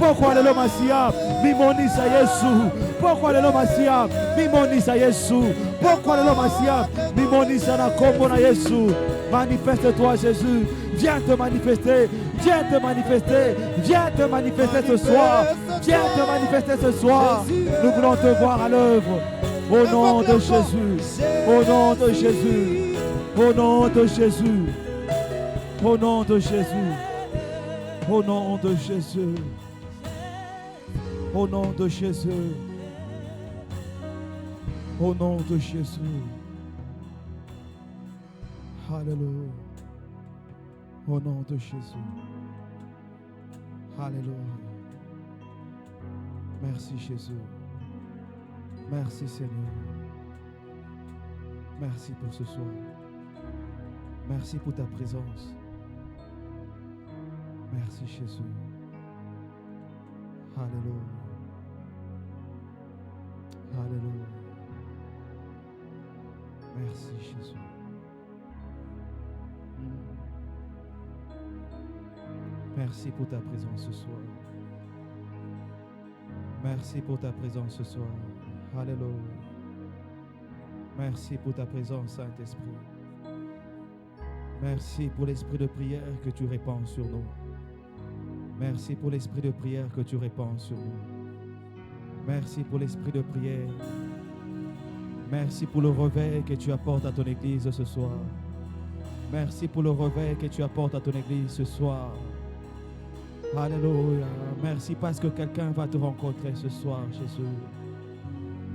Pokwa lelo Masia, mimonisa Yesu. Pokwa lelo Masia, mimonisa Yesu. Pokwa lelo Masia, mimonisa na kombo na Yesu. Manifeste-toi Jésus. Viens te manifester. Viens te manifester. Viens te manifester ce soir. Viens te manifester ce soir. Nous voulons te voir à l'œuvre. Au nom de Jésus. Au nom de Jésus. Au nom de Jésus. Au nom de Jésus. Au nom de Jésus. Au nom de Jésus. Au nom de Jésus. Alléluia. Au nom de Jésus. Alléluia. Merci Jésus. Merci Seigneur. Merci pour ce soir. Merci pour ta présence. Merci Jésus. Alléluia. Alléluia. Merci Jésus. Merci pour ta présence ce soir. Merci pour ta présence ce soir. Alléluia. Merci pour ta présence, Saint-Esprit. Merci pour l'esprit de prière que tu répands sur nous. Merci pour l'esprit de prière que tu répands sur nous. Merci pour l'esprit de prière. Merci pour le réveil que tu apportes à ton Église ce soir. Merci pour le réveil que tu apportes à ton Église ce soir. Alléluia. Merci parce que quelqu'un va te rencontrer ce soir, Jésus.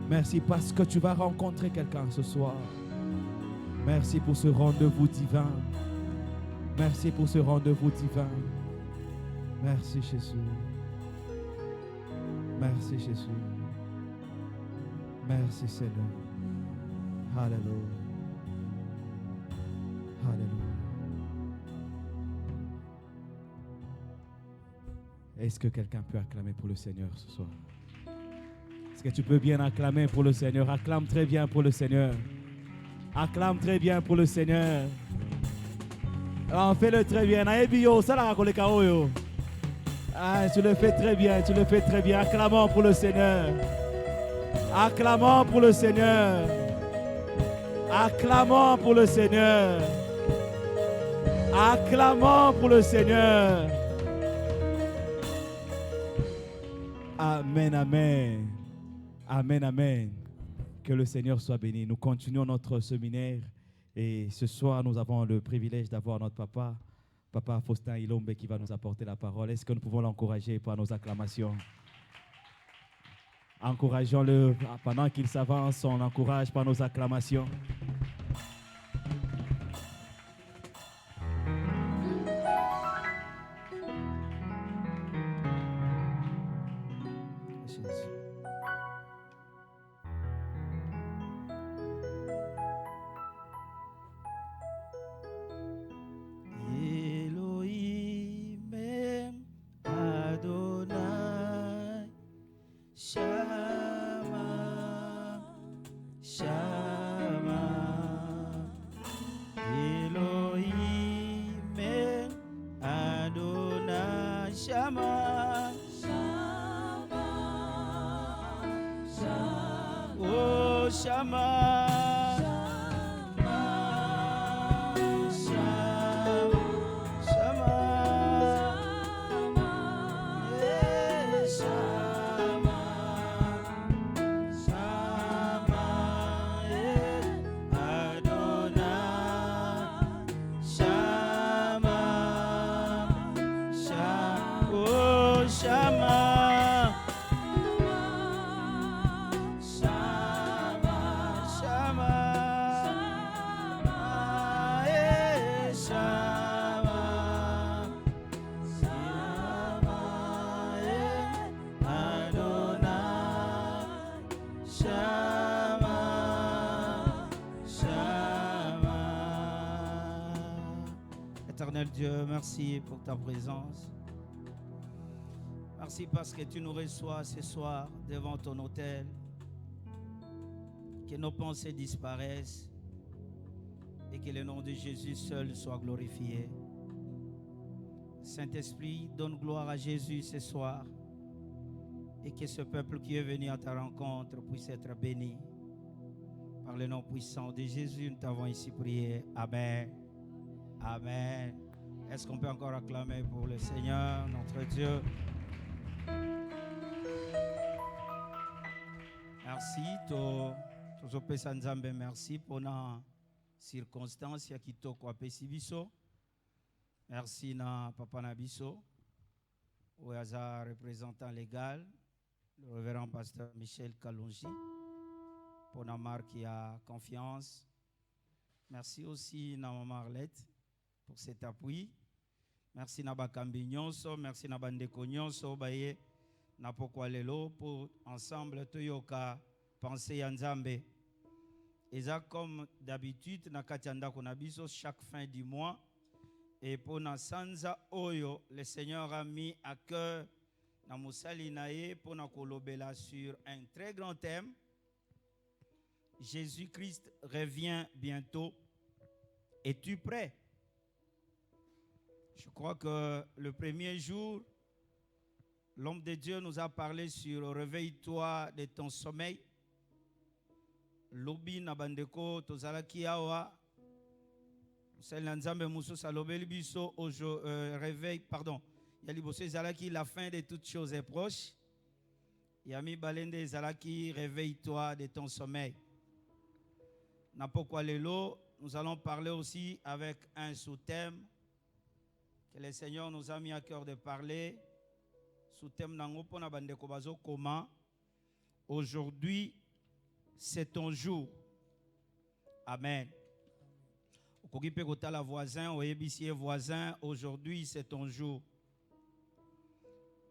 Merci parce que tu vas rencontrer quelqu'un ce soir. Merci pour ce rendez-vous divin. Merci pour ce rendez-vous divin. Merci Jésus. Merci Jésus. Merci Seigneur. Alléluia. Alléluia. Est-ce que quelqu'un peut acclamer pour le Seigneur ce soir? Est-ce que tu peux bien acclamer pour le Seigneur? Acclame très bien pour le Seigneur. Acclame très bien pour le Seigneur. Alors, fais-le très bien. Ah, tu le fais très bien, tu le fais très bien. Acclamons pour le Seigneur. Acclamons pour le Seigneur. Acclamons pour le Seigneur. Acclamons pour le Seigneur. Amen, amen. Amen, amen. Que le Seigneur soit béni. Nous continuons notre séminaire et ce soir, nous avons le privilège d'avoir notre Papa Faustin Ilombe qui va nous apporter la parole. Est-ce que nous pouvons l'encourager par nos acclamations? Encourageons-le pendant qu'il s'avance, on l'encourage par nos acclamations. Éternel Dieu, merci pour ta présence. Merci parce que tu nous reçois ce soir devant ton autel. Que nos pensées disparaissent et que le nom de Jésus seul soit glorifié. Saint-Esprit, donne gloire à Jésus ce soir et que ce peuple qui est venu à ta rencontre puisse être béni. Par le nom puissant de Jésus, nous t'avons ici prié. Amen. Amen. Est-ce qu'on peut encore acclamer pour le Seigneur, notre Dieu? Merci. Tozopesa Nzambe merci pour la circonstance qui toko apesi biso. Merci na papa na biso, Ouaza représentant légal, le révérend pasteur Michel Kalonji, pour la marque qui a confiance. Merci aussi na maman Arlette pour cet appui. Merci na bakambi nyonso, merci na bandeko nyonso baye na pokwa lelo pour ensemble toyoka penser ya Nzambe. Et ça comme d'habitude na katianda kona biso chaque fin du mois. Et pour na sanza oyo, le Seigneur a mis à cœur na musali nae pour na kolobela sur un très grand thème. Jésus-Christ revient bientôt. Es-tu prêt? Je crois que le premier jour, l'homme de Dieu nous a parlé sur réveille-toi de ton sommeil. Lobi na bandeko tozalaki awa. Réveil, pardon. Yaliboso Zalaki, la fin de toutes choses est proche. Yami Balende Zalaki, réveille-toi de ton sommeil. Napokwa Lelo, nous allons parler aussi avec un sous-thème que le Seigneur nous a mis à cœur de parler. Sous-thème Nangopona Bandeko Bazo Koma. Aujourd'hui, c'est ton jour. Amen. Kokipe kotala voisin, oyebisie voisin, aujourd'hui c'est ton jour.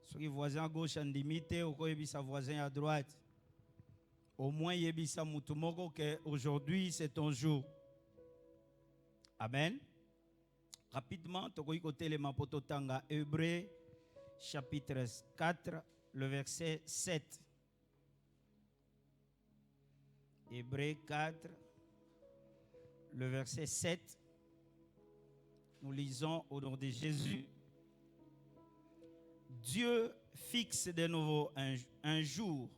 Soki voisin à gauche en limite, ou koyebisa voisin à droite. Au moins yebisa mutumoko que aujourd'hui c'est ton jour. Amen. Rapidement, tokoki kotele mapoto tanga Hébreux chapitre 4, le verset 7. Hébreux 4. Le verset 7, nous lisons au nom de Jésus. Dieu fixe de nouveau un jour,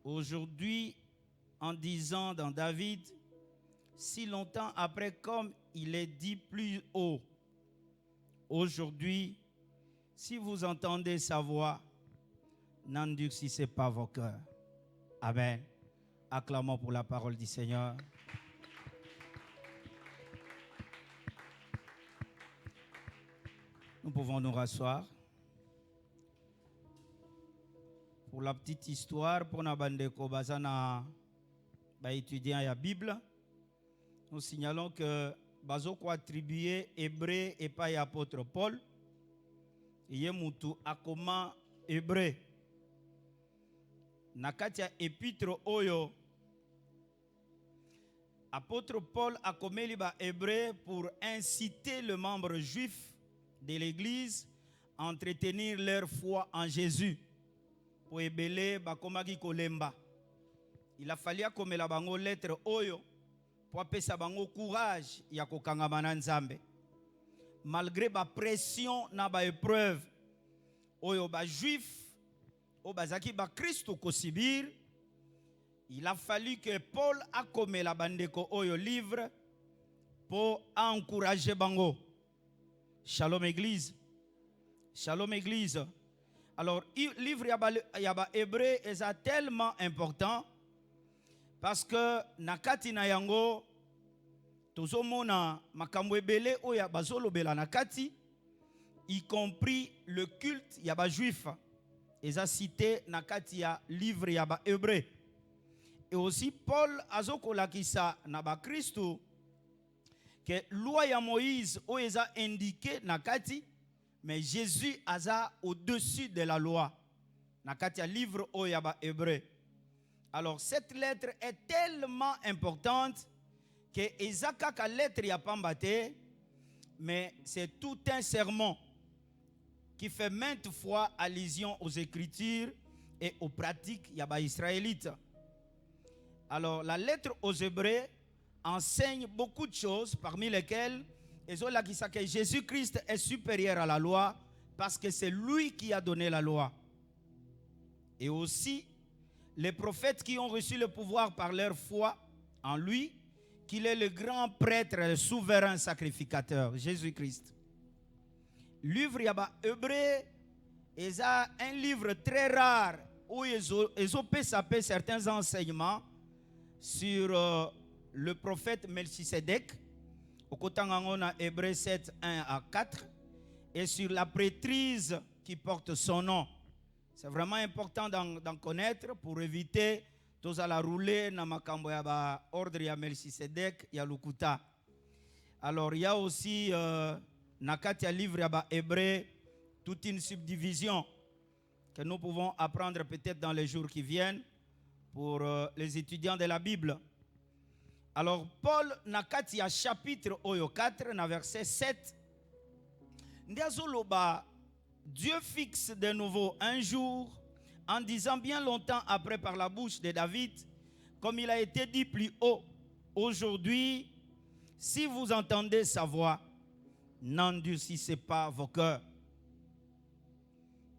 aujourd'hui, en disant dans David, si longtemps après, comme il est dit plus haut, aujourd'hui, si vous entendez sa voix, n'endurcissez pas vos cœurs. Amen. Acclamons pour la parole du Seigneur. Nous pouvons nous rasseoir. Pour la petite histoire, pour na bandeko bazana ba étudiant la Bible, nous signalons que bazoko attribué Hébreu et pas apôtre Paul. Yemutu akoma Hébreu. Nakatia épître oyo apôtre Paul a commis ba Hébreu pour inciter le membre juif de l'Église à entretenir leur foi en Jésus. Pour ébélé bakomaki kolemba. Il a fallu comme la bango lettre oyo pour apesa bango courage ya kokangama na Nzambe. Malgré ba pression na ba épreuve oyo ba juif o bazaki ba Christ kosibir, il a fallu que Paul a comme la bandeko oyo livre pour encourager bango. Shalom Église. Shalom Église. Alors, le livre Yaba Hébreu est tellement important parce que nakati na yango tozomona makambo ebele oya bazolobela nakati, y compris le culte Yaba juif. Eza cité nakati ya livre Yaba Hébreu. Et aussi Paul azokolakisa na ba Christo que loi ya Moïse o eza indiqué nakati, mais Jésus aza au-dessus de la loi. Nakati ya livre o ya ba Hébreu. Alors cette lettre est tellement importante que eza kaka lettre ya pambate, mais c'est tout un sermon qui fait maintes fois allusion aux Écritures et aux pratiques ya ba israélites. Alors la lettre aux Hébreux enseigne beaucoup de choses, parmi lesquelles que Jésus-Christ est supérieur à la loi parce que c'est lui qui a donné la loi. et aussi les prophètes qui ont reçu le pouvoir par leur foi en lui, qu'il est le grand prêtre, le souverain sacrificateur, Jésus-Christ. Livre Yaba Hébreu est un livre très rare où ils ont sapé certains enseignements sur le prophète Melchisedec, au côté de Hébreu 7, 1 à 4, et sur la prêtrise qui porte son nom. C'est vraiment important d'en connaître pour éviter tous à la rouler dans makambo ya ordre ya Melchisedec ya Lukuta. Alors il y a aussi nakati ya livre ya Hébreu toute une subdivision que nous pouvons apprendre peut-être dans les jours qui viennent pour les étudiants de la Bible. Alors Paul nakati ya chapitre oyo 4 na verset 7 ndiazoloba Dieu fixe de nouveau un jour en disant bien longtemps après par la bouche de David, comme il a été dit plus haut, aujourd'hui, si vous entendez sa voix, n'endurcissez pas vos cœurs.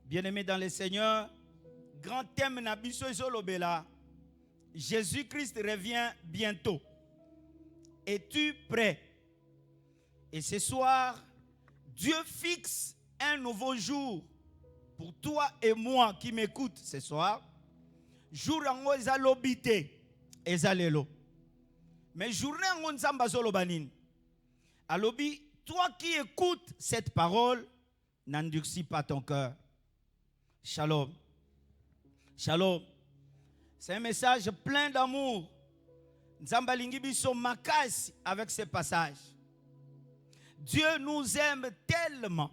Bien-aimés dans le Seigneur, grand thème Nabiso Zolobela, Jésus-Christ revient bientôt. Es-tu prêt? Et ce soir, Dieu fixe un nouveau jour pour toi et moi qui m'écoutent ce soir. Jour en ezalobite ezalelo. Mais journée en nzamba zolobanin. Alobi, toi qui écoutes cette parole, n'endurcis pas ton cœur. Shalom. Shalom. C'est un message plein d'amour. Nzamba lingi biso makasi avec ce passage. Dieu nous aime tellement.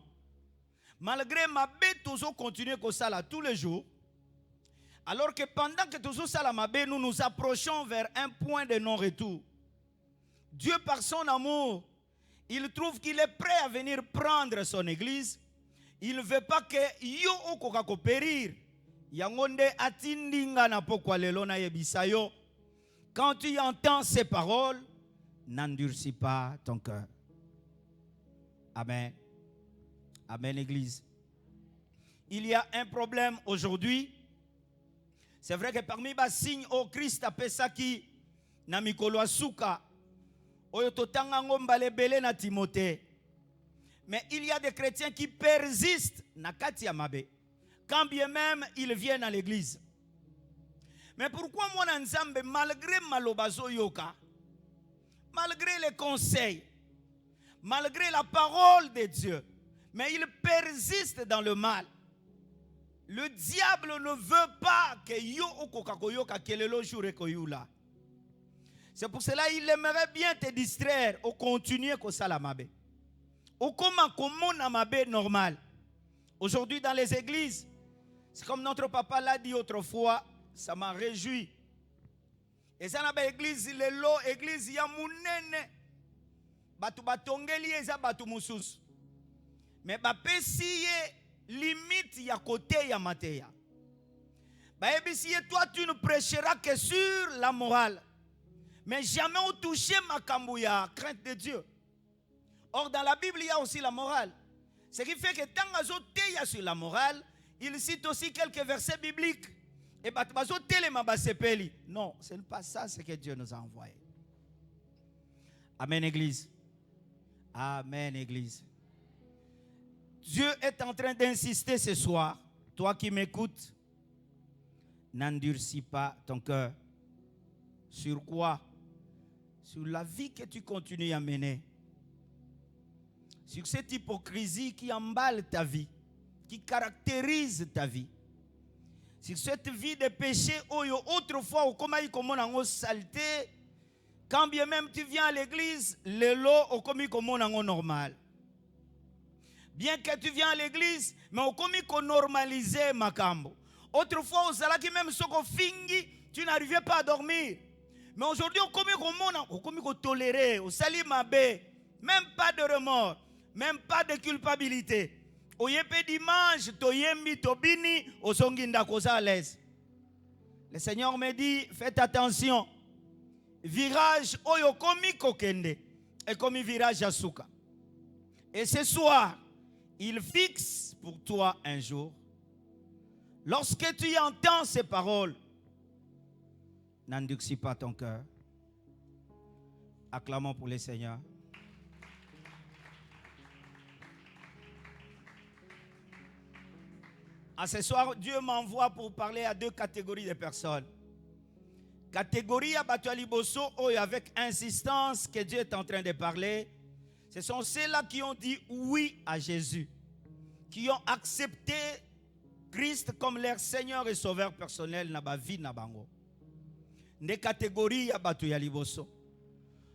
Malgré ma bête, nous continuons comme ça là tous les jours. Alors que pendant que nous sommes ma bête, nous nous approchons vers un point de non-retour. Dieu, par son amour, il trouve qu'il est prêt à venir prendre son église. Il ne veut pas que yo okokako périr. Yangonde atindinga na pokwa lelo na yebisayo. Quand tu entends ces paroles, n'endurcis pas ton cœur. Amen. Amen, Église. Il y a un problème aujourd'hui. C'est vrai que parmi les signes au Christ a pesaki na mikolo asuka oyo totanga ngomba lebele na Timothée. Mais il y a des chrétiens qui persistent na kati ya mabe, quand bien même ils viennent à l'église. Mais pourquoi moi nzambe malgré malobazo yoka, malgré les conseils, malgré la parole de Dieu, mais il persiste dans le mal. Le diable ne veut pas que yo okakoyoka kelelo jure koyula. C'est pour cela qu'il aimerait bien te distraire ou continuer comme ça la mabe. Ou comment na mabe normal. Aujourd'hui dans les églises, c'est comme notre papa l'a dit autrefois, ça m'a réjoui. Et ça na ba église lelo église ya munene. Batu batongeli eza batu mususu. Mais bapesiye limite ya côté ya mateya. Baebisiye toi tu ne prêcheras que sur la morale. Mais jamais on touche makambo ya crainte de Dieu. Or dans la Bible il y a aussi la morale. Ce qui fait que tant azo teya sur la morale, il cite aussi quelques versets bibliques. Et bazo telema basepeli. Non, ce n'est pas ça ce que Dieu nous a envoyé. Amen église. Amen église. Dieu est en train d'insister ce soir. Toi qui m'écoutes, n'endurcis pas ton cœur. Sur quoi? Sur la vie que tu continues à mener. Sur cette hypocrisie qui emballe ta vie, qui caractérise ta vie. Sur cette vie de péché, autrefois, comment il commence à saleté, quand bien même tu viens à l'église, le lot au commis comme on normal. Bien que tu viens à l'église, mais au commis qu'on normalisait makambo. Autrefois, au salaki même ce qu'on fingi, tu n'arrivais pas à dormir. Mais aujourd'hui, au commis qu'on tolérait, au sali mabé, même pas de remords, même pas de culpabilité. Au yepé dimanche, to yembi to bini, au songinda kosa à l'aise. Le Seigneur me dit, faites attention. Virage oyo komi kokende et comme virage asuka. Et ce soir, il fixe pour toi un jour. Lorsque tu entends ces paroles, n'endurcis pas ton cœur. Acclamons pour le Seigneur. À ce soir, Dieu m'envoie pour parler à deux catégories de personnes. Catégorie à Batualiboso, avec insistance que Dieu est en train de parler. Ce sont ceux-là qui ont dit oui à Jésus, qui ont accepté Christ comme leur Seigneur et Sauveur personnel na ba vie na bango. Des catégories à Batualiboso.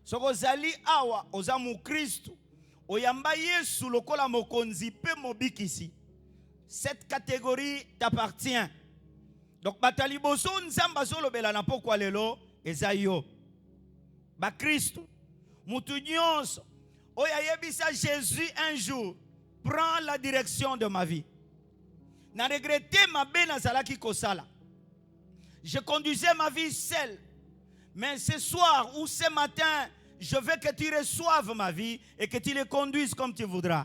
Soko zali awa ozamu Christ, oyamba Yesu lokola mokonzi pe mobikisi. Cette catégorie t'appartient. Donc, Bataliboso, Nzamba Zolobela na pokwa lelo, Ezayo. Ba Christ, Moutounions, Oya yebisa Jésus un jour, prend la direction de ma vie. Na regretté ma bena zalaki kosala. Je conduisais ma vie seule. Mais ce soir ou ce matin, je veux que tu reçoives ma vie et que tu le conduises comme tu voudras.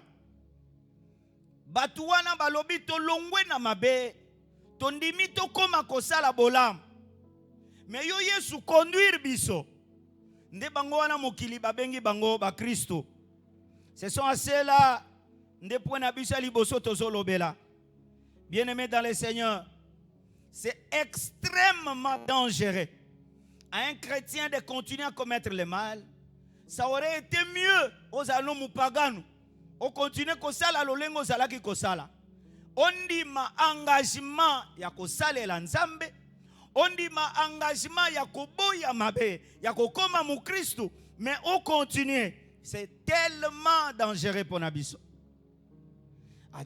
Batuana balobi to longwe na mabe. Tondimi to koma kosala bolam. Mais yo Yesu conduire biso. Nde bango wana mokili babengi bango ba Kristo. Ce sont à ceux-là nde pona biso liboso tozolobela. Bien-aimés dans le Seigneur, c'est extrêmement dangereux à un chrétien de continuer à commettre le mal. Ça aurait été mieux aux alumni paganou. On continue kosala lolengo zalaki kosala. On dit ma engagement ya kosalela nzambe. On dit ma engagement ya koboya mabe, ya kokoma mu Christo, mais on continue. C'est tellement dangereux pour nabiso.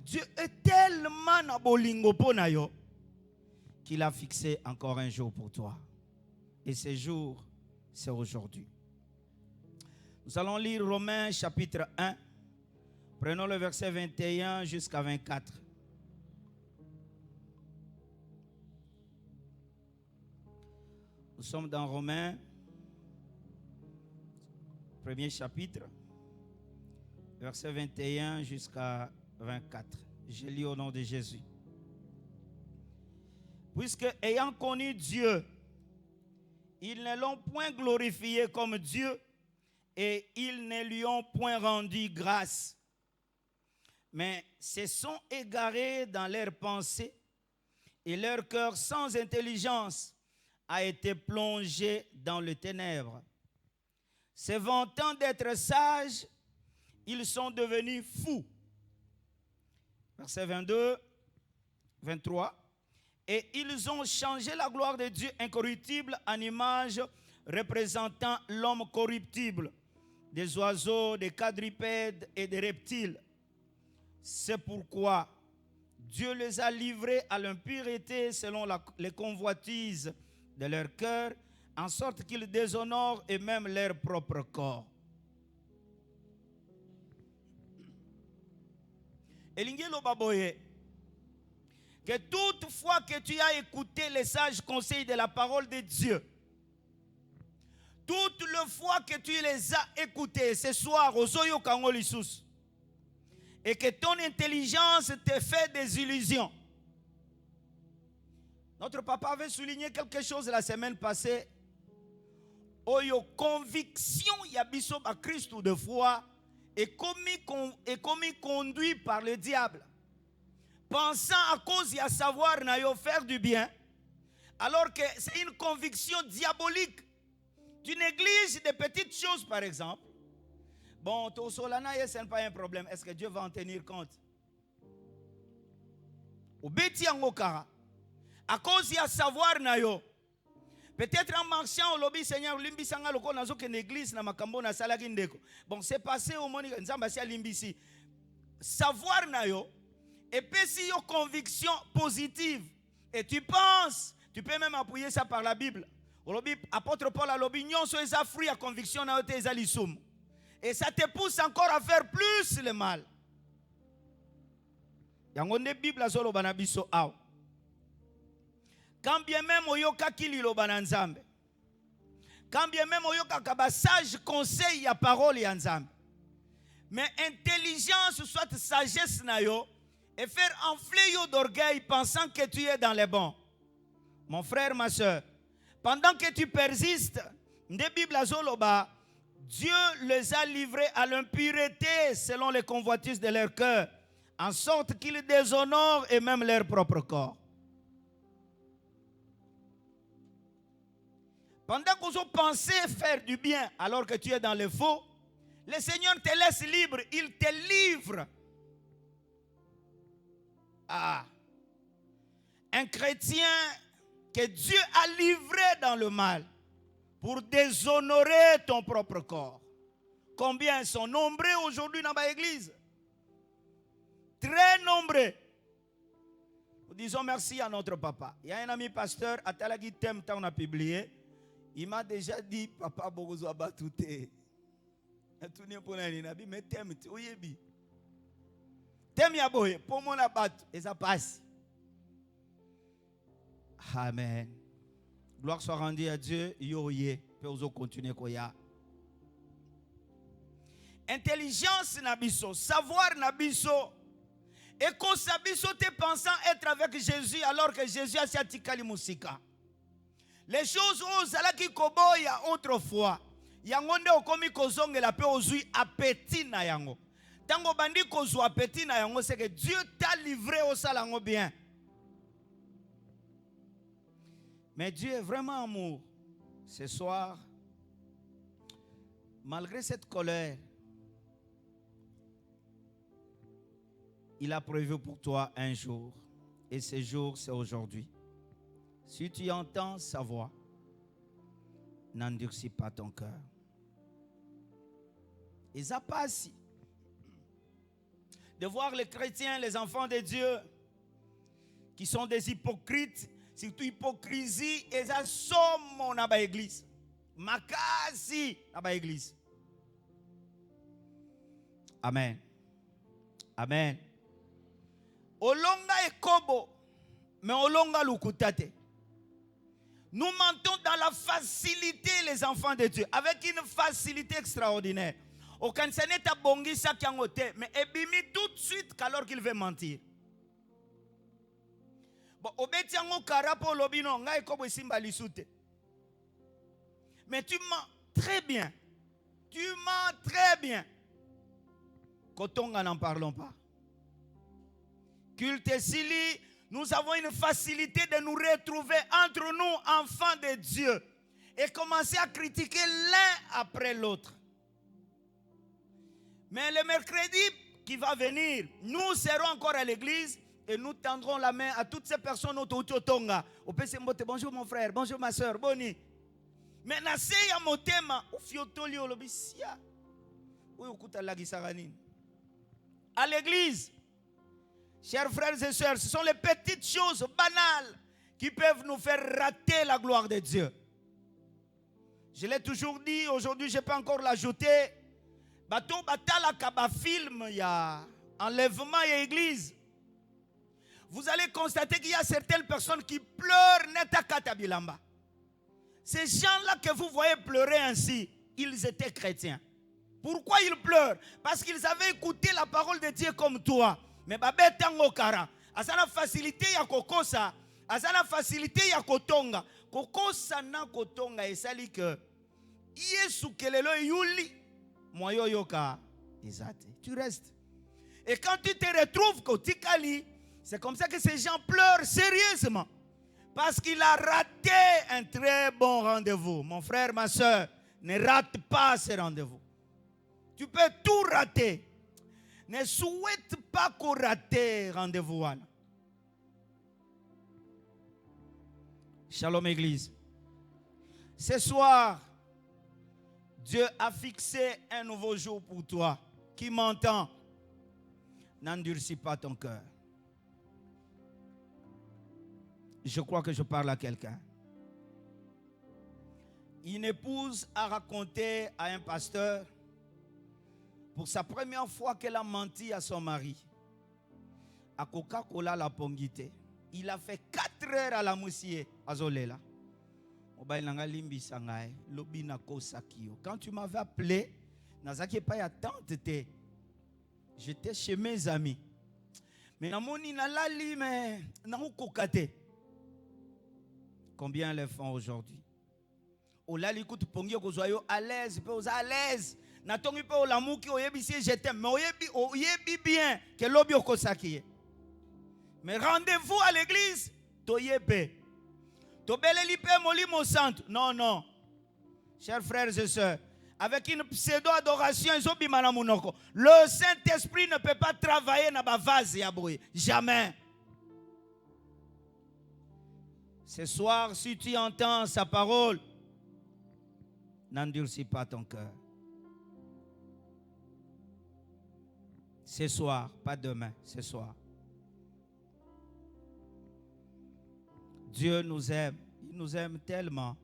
Dieu est tellement na bolingo pour na yo qu'il a fixé encore un jour pour toi. Et ce jour, c'est aujourd'hui. Nous allons lire Romains chapitre 1. Prenons le verset 21 jusqu'à 24. Nous sommes dans Romains, premier chapitre, verset 21 jusqu'à 24. Je lis au nom de Jésus. Puisque ayant connu Dieu, ils ne l'ont point glorifié comme Dieu et ils ne lui ont point rendu grâce. Mais se sont égarés dans leurs pensées et leur cœur sans intelligence a été plongé dans les ténèbres. Se vantant d'être sages, ils sont devenus fous. Verset 22, 23. Et ils ont changé la gloire de Dieu incorruptible en image représentant l'homme corruptible, des oiseaux, des quadrupèdes et des reptiles. C'est pourquoi Dieu les a livrés à l'impureté selon les convoitises de leur cœur, en sorte qu'ils déshonorent et même leur propre corps. Elingelo baboye, que toutefois que tu as écouté les sages conseils de la parole de Dieu, toute le fois que tu les as écoutés ce soir au Zoyo Kangolisus, et que ton intelligence te fait des illusions. Notre papa avait souligné quelque chose la semaine passée. Oyo conviction yabiso ba Christ de foi est commis conduit par le diable. Pensant à cause de savoir na faire du bien, alors que c'est une conviction diabolique. Tu négliges des petites choses par exemple. Bon, ton solana, ce n'est pas un problème. Est-ce que Dieu va en tenir compte? Au bêti angokara. À cause de savoir nayo. Peut-être en marchant au lobby Seigneur limbisanga loko nazo que l'église na makambo na salaki ndeko. Bon, c'est passé au moni nzamba sia limbisi. Savoir nayo et puis si yo conviction positive et tu penses, tu peux même appuyer ça par la Bible. Au lobby apôtre Paul a lobby nyon so eza fruit à conviction na te eza lisum. Et ça te pousse encore à faire plus le mal. Yango ne Bible azolo bana biso aw. Quand bien même oyoka kililo bananzambe. Quand bien même oyoka kaba sage conseil ya parole ya nzambe. Mais intelligence soit sagesse na yo et faire enfler yo d'orgueil pensant que tu es dans les bons. Mon frère, ma soeur, pendant que tu persistes, Dieu les a livrés à l'impureté selon les convoitises de leur cœur, en sorte qu'ils déshonorent et même leur propre corps. Pendant que vous pensez faire du bien alors que tu es dans le faux, le Seigneur te laisse libre, il te livre. Ah, un chrétien que Dieu a livré dans le mal pour déshonorer ton propre corps. Combien sont nombreux aujourd'hui dans l'église? Très nombreux. Nous disons merci à notre papa. Il y a un ami pasteur, à Talagi Tem, on a publié. Il m'a déjà dit, papa, Bogozo Abatouté. Mais Tem, Oyebi. Tem Yaboye, pour mon abat, et ça passe. Amen. Gloire soit rendue à Dieu. Yoye, peut continuer koya. Intelligence nabiso, savoir nabiso. Et qu'on s'abisso te pensant être avec Jésus alors que Jésus a siatikali musika. Les choses aux alaki koboya autrefois. Yangonde okomi kozonge la pe ozui appétit na yango. Tango bandi kozo appétit na yango, c'est que Dieu t'a livré au salango bien. Mais Dieu est vraiment amour. Ce soir, malgré cette colère, il a prévu pour toi un jour. Et ce jour, c'est aujourd'hui. Si tu entends sa voix, n'endurcis pas ton cœur. Et ça passe. De voir les chrétiens, les enfants de Dieu, qui sont des hypocrites, surtout hypocrisie, et ça somme dans l'église. Makasi dans l'église. Amen. Amen. Olonga ekobo, mais olonga lukutate. Nous mentons dans la facilité, les enfants de Dieu, avec une facilité extraordinaire. Au Kansanet a bongi sa kiangote, mais ebimi tout de suite alors qu'il veut mentir. Bon, obetiango karapo lobino ngai kobo simba lisute. Mais tu mens très bien. Tu mens très bien. Kotonga n'en parlons pas. Culte Sili, nous avons une facilité de nous retrouver entre nous, enfants de Dieu, et commencer à critiquer l'un après l'autre. Mais le mercredi qui va venir, nous serons encore à l'église et nous tendrons la main à toutes ces personnes autour de Tonga. Bonjour mon frère, bonjour ma soeur, boni. Mais nase ya motema, ufiotoli olobisia. À l'église, chers frères et sœurs, ce sont les petites choses banales qui peuvent nous faire rater la gloire de Dieu. Je l'ai toujours dit, aujourd'hui je peux encore l'ajouter. Bato batala kaba film ya enlèvement et église. Vous allez constater qu'il y a certaines personnes qui pleurent neta katabilamba. Ces gens-là que vous voyez pleurer ainsi, ils étaient chrétiens. Pourquoi ils pleurent? Parce qu'ils avaient écouté la parole de Dieu comme toi. Mais babé tango kara. Asana facilité ya kokosa. Asana facilité ya kotonga. Kokosa na kotonga esali que Yesu kelelo yuli. Moyo yoka izate. Tu restes. Et quand tu te retrouves kotikali, c'est comme ça que ces gens pleurent sérieusement. Parce qu'il a raté un très bon rendez-vous. Mon frère, ma soeur, ne rate pas ce rendez-vous. Tu peux tout rater. Ne souhaite pas qu'on rate rendez-vous. Shalom Église. Ce soir, Dieu a fixé un nouveau jour pour toi. Qui m'entend? N'endurcis pas ton cœur. Je crois que je parle à quelqu'un. Une épouse a raconté à un pasteur pour sa première fois qu'elle a menti à son mari. À Coca-Cola la pongité. Il a fait 4 heures à la moussier à Zolela. Quand tu m'avais appelé, j'étais chez mes amis. Mais namoni nalali mais naukokate. Combien les font aujourd'hui? Olali kutu pongi okozoyo à l'aise, pe oza à l'aise. Natongi pe olamuki oyebisi je t'aime, mais oyebi bien que lobi okosaki. Mais rendez-vous à l'église, toyepe. Tobeleli pe molimo santo. Non, non. Chers frères et sœurs, avec une pseudo-adoration, le Saint-Esprit ne peut pas travailler dans la vase. Jamais. Ce soir, si tu entends sa parole, n'endurcis pas ton cœur. Ce soir, pas demain, ce soir. Dieu nous aime. Il nous aime tellement.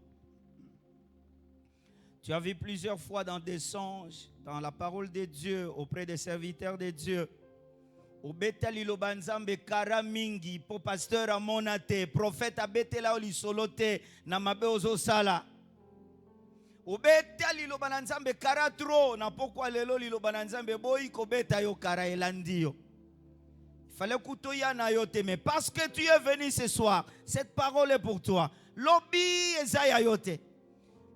Tu as vu plusieurs fois dans des songes, dans la parole de Dieu, auprès des serviteurs de Dieu. Obetali lobanzambe karamingi, po pasteur amonate, prophète abetela olisolote, namabe ozosala. Obetali lobanzambe karatro, na pokwa lelo lilobanzambe boy kobeta yo kara elandio. Il fallait kutoya na yote, mais parce que tu es venu ce soir, cette parole est pour toi. Lobi ezaya yote.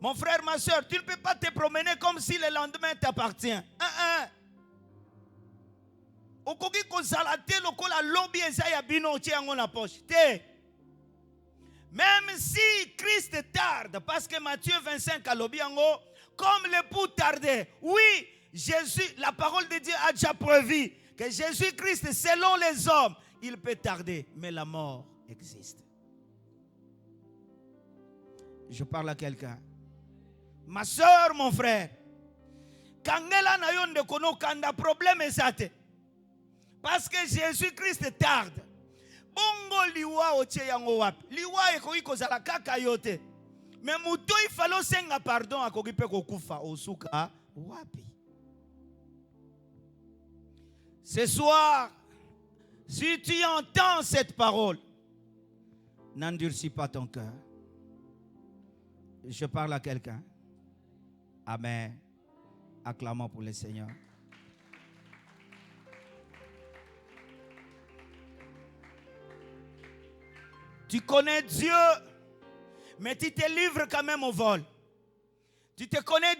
Mon frère, ma soeur, tu ne peux pas te promener comme si le lendemain t'appartient. Okoki kozalate lokola lobi ezaya bino tiango na poche. Même si Christ tarde, parce que Matthieu 25 a lobi ango, comme l'époux tardait. Oui, Jésus, la parole de Dieu a déjà prévu que Jésus-Christ, selon les hommes, il peut tarder, mais la mort existe. Je parle à quelqu'un. Ma soeur, mon frère, kangela na yo ndeko no kanda problème ezate. Parce que Jésus-Christ tarde. Bongo liwa oche yango wapi. Liwa ekoki kozala kaka yote. Mais muto ifalo senga pardon akoki pe kokufa osuka wapi. Ce soir, si tu entends cette parole, n'endurcis pas ton cœur. Je parle à quelqu'un. Amen. Acclamons pour le Seigneur. Tu connais Dieu, mais tu te livres quand même au vol. Tu connais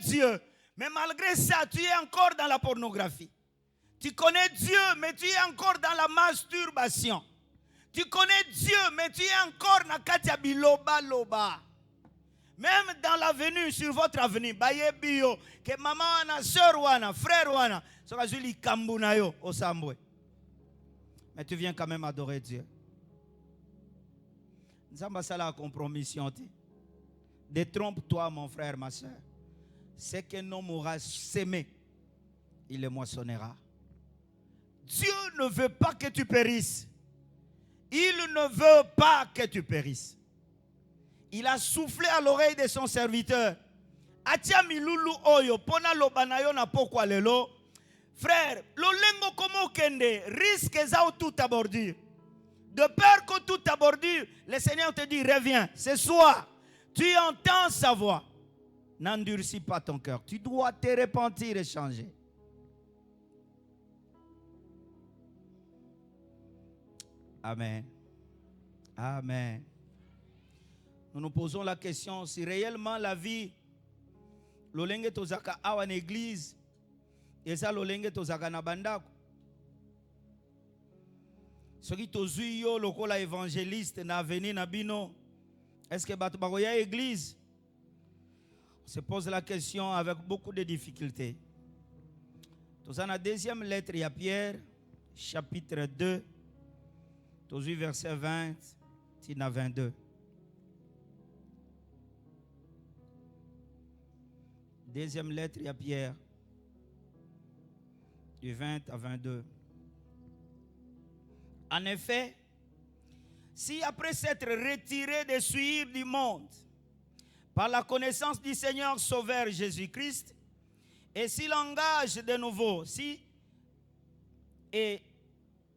Dieu, mais malgré ça, tu es encore dans la pornographie. Tu connais Dieu, mais tu es encore dans la masturbation. Tu connais Dieu, mais tu es encore dans Katia Biloba Loba. Même dans l'avenir, sur votre avenir, bio, que maman wana, soeur wana, frère wana, sera joli kambunayo au sambwe. Mais tu viens quand même adorer Dieu. Nous avons la compromission. Détrompe-toi, mon frère, ma soeur. Ce qu'un homme aura sémé, il le moissonnera. Dieu ne veut pas que tu périsses. Il ne veut pas que tu périsses. Il a soufflé à l'oreille de son serviteur. Atia milulu oyo pona lobanayo na pokwa lelo. Frère, lolengo komo kende risque zao tout à bordure. De peur que tout à bordure, le Seigneur te dit reviens. Ce soir, tu entends sa voix. N'endurcis pas ton cœur. Tu dois te repentir et changer. Amen. Amen. Nous nous posons la question si réellement la vie, l'olenge tozaka awa na église, et ça l'olenge tozaka na bandako. Ce qui tozui yo lokola évangéliste na veni na bino, est-ce que bato bakoya église? On se pose la question avec beaucoup de difficultés. Toza na deuxième lettre à Pierre, chapitre 2, tozui verset 20 tina 22. Deuxième lettre à Pierre, du 20 à 22. En effet, si après s'être retiré des souillures du monde, par la connaissance du Seigneur Sauveur Jésus-Christ, et s'il engage de nouveau,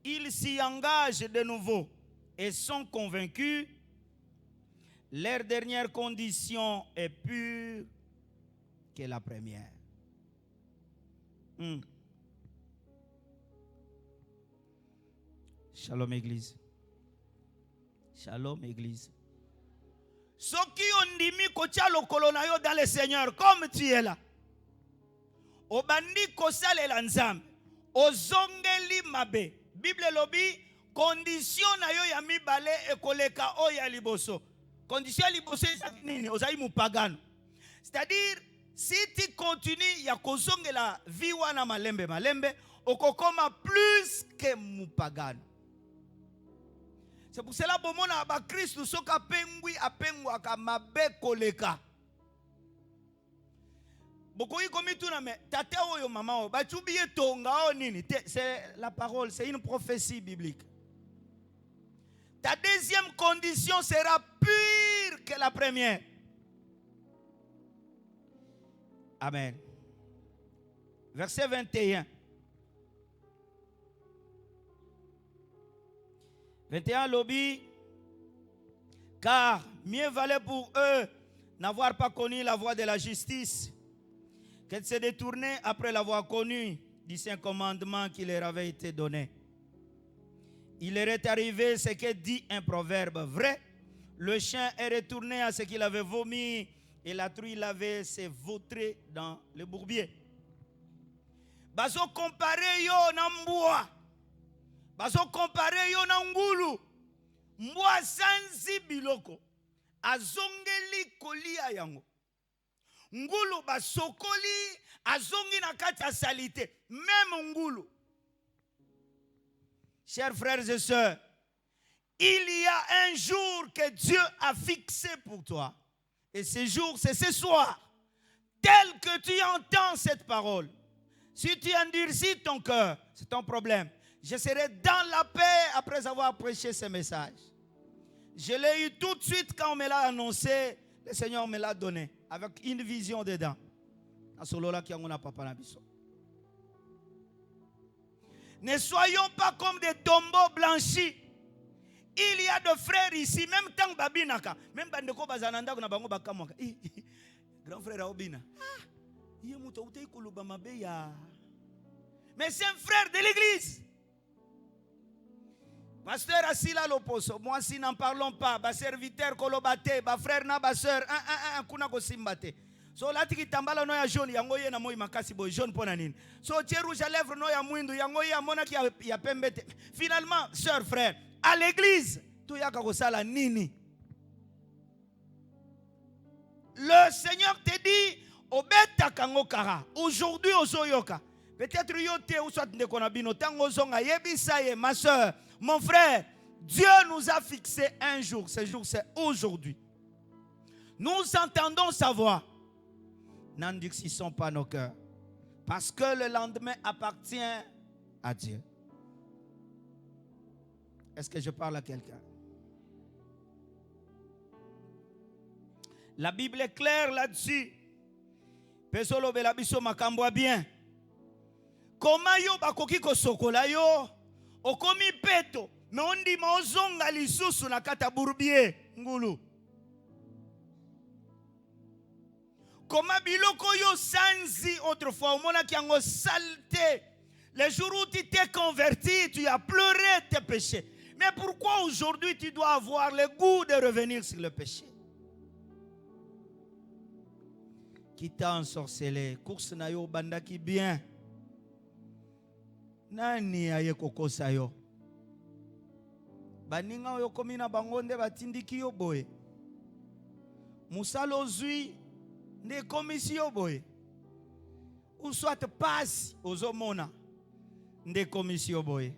ils s'y engagent de nouveau et sont convaincus, leur dernière condition est pure que la première. Shalom Église. Shalom Église. Soki ondimi kotia lokolo na yo dans le Seigneur comme tu es là. Obandi kosalela nzambe. Ozongeli mabe. Bible lobi condition na yo ya mibale ekoleka o ya liboso. Condition ya liboso nini? Ozali mupagano. C'est-à-dire si tu continues ya kozongela vie wana malembe malembe, okokoma plus que mupagano. C'est pour cela que bomona ba Christ soka pengwi apengwa ka mabe koleka. Bokoyi komi tuna me tata oyo mama o ba chubiye tonga o nini. C'est la parole, c'est une prophétie biblique. Ta deuxième condition sera pire que la première. Amen. Verset 21. 21 lobby. Car mieux valait pour eux n'avoir pas connu la voie de la justice que de se détourner après l'avoir connu du saint commandement qui leur avait été donné. Il leur est arrivé ce que dit un proverbe vrai. Le chien est retourné à ce qu'il avait vomi et la truie l'avait se vautré dans le bourbier. Baso comparé yo na mbwa. Baso comparé yo na ngulu. Mbwa sanzi biloko. Azongeli kolia yango. Ngulu basokoli azongi na kati ya salite. Même ngulu. Chers frères et sœurs, il y a un jour que Dieu a fixé pour toi. Et ce jour, c'est ce soir. Tel que tu entends cette parole. Si tu endurcis ton cœur, c'est ton problème. Je serai dans la paix après avoir prêché ce message. Je l'ai eu tout de suite quand on me l'a annoncé. Le Seigneur me l'a donné. Avec une vision dedans. Ne soyons pas comme des tombeaux blanchis. Il y a des frères ici, même tant que babinaka, même bandeko bazananda na bango bakamwaka. Grand frère Obina. Mais c'est un frère de l'église. Pasteur Asila Loposo, moi si n'en parlons pas, ba serviteur kolobate, ba frère na ba sœur, kuna ko simbate. So lati kitambala no ya jaune yango ye na moi makasi boy jaune pona nini. So tie rouge à lèvres no ya mwindu yango ye amona ki ya pembete. Finalement, sœur frère, à l'église, tu yaka kosala nini? Le Seigneur te dit obeta kango kara. Aujourd'hui ozoyoka. Peut-être yote ou soit ndeko na bino tango zonga yebisa ye ma sœur, mon frère, Dieu nous a fixé un jour. Ce jour c'est aujourd'hui. Nous entendons sa voix. N'endurcissons pas nos cœurs. Parce que le lendemain appartient à Dieu. Est-ce que je parle à quelqu'un? La Bible est claire là-dessus. Pesolo belabiso makambo bien. Comment yo bakoki ko sokola yo? Okomi peto. Mais on dit maozonga lisusu na kata bourbier ngulu. Comment biloko yo sanzi autrefois au mona ki ango saleté. Les jours où tu t'es converti, tu as pleuré tes péchés. Mais pourquoi aujourd'hui tu dois avoir le goût de revenir sur le péché? Qui t'a ensorcelé? Course na yo bandaki bien. Nani aye kokosa yo? Baninga yo komina bangonde batindiki yo boye. Musalo zui ne komisi yo boye. Ou soit passe aux homona de komisi yo boye.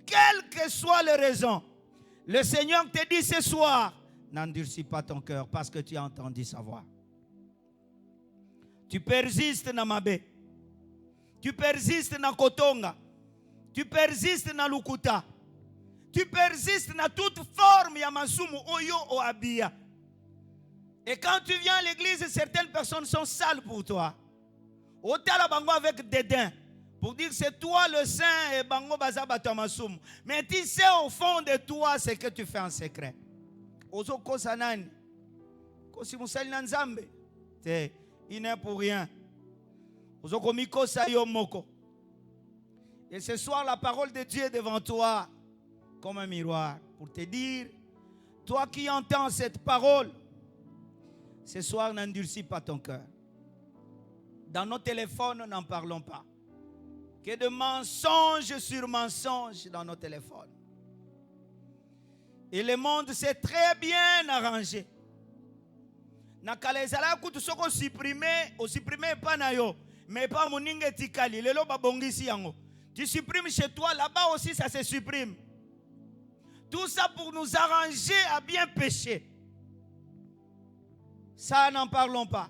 Quelle que soit les raisons, le Seigneur te dit ce soir, n'endurcis pas ton cœur parce que tu as entendu sa voix. Tu persistes dans Mabe. Tu persistes dans Kotonga. Tu persistes dans Lukuta. Tu persistes dans toute forme Yamasumu, Oyo, Oabia. Et quand tu viens à l'église, certaines personnes sont sales pour toi. Otala bango avec dédain. Pour dire que c'est toi le saint et bango bazaba Tamasum. Mais tu sais au fond de toi ce que tu fais en secret. Ozo kosanani. Kosi musali nanzambe. Il n'est pour rien. Ozo komiko sayo moko. Et ce soir, la parole de Dieu est devant toi. comme un miroir pour te dire, toi qui entends cette parole, ce soir n'endurcis pas ton cœur. Dans nos téléphones, n'en parlons pas. Que de mensonges sur mensonges dans nos téléphones. Et le monde s'est très bien arrangé. Nakalezala kutu soko supprimer pas na yo, mais pas moninge tikali, lelo babongisi yango. Tu supprimes chez toi, là-bas aussi ça se supprime. Tout ça pour nous arranger à bien pécher. Ça, n'en parlons pas.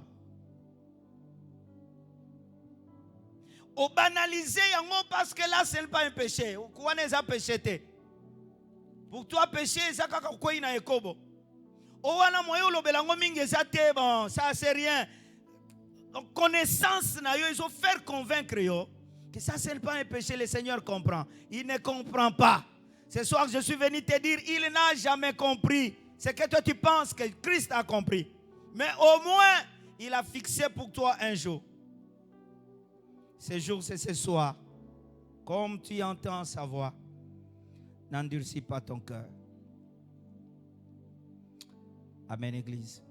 Au banaliser yango parce que là, ce n'est pas un péché. Pourquoi n'est-ce pas péché? Pour toi, péché, c'est kaka koi na ekobo. Owana moyo lo belango mingi zate bon, ça c'est rien. Donc connaissance na yo, ils ont fait convaincre yo que ça c'est pas un péché. Le Seigneur comprend. Il ne comprend pas. Ce soir, je suis venu te dire, il n'a jamais compris. C'est que toi tu penses que Christ a compris. Mais au moins, il a fixé pour toi un jour. Ce jour, c'est ce soir. Comme tu entends sa voix, n'endurcis pas ton cœur. Amen, Église.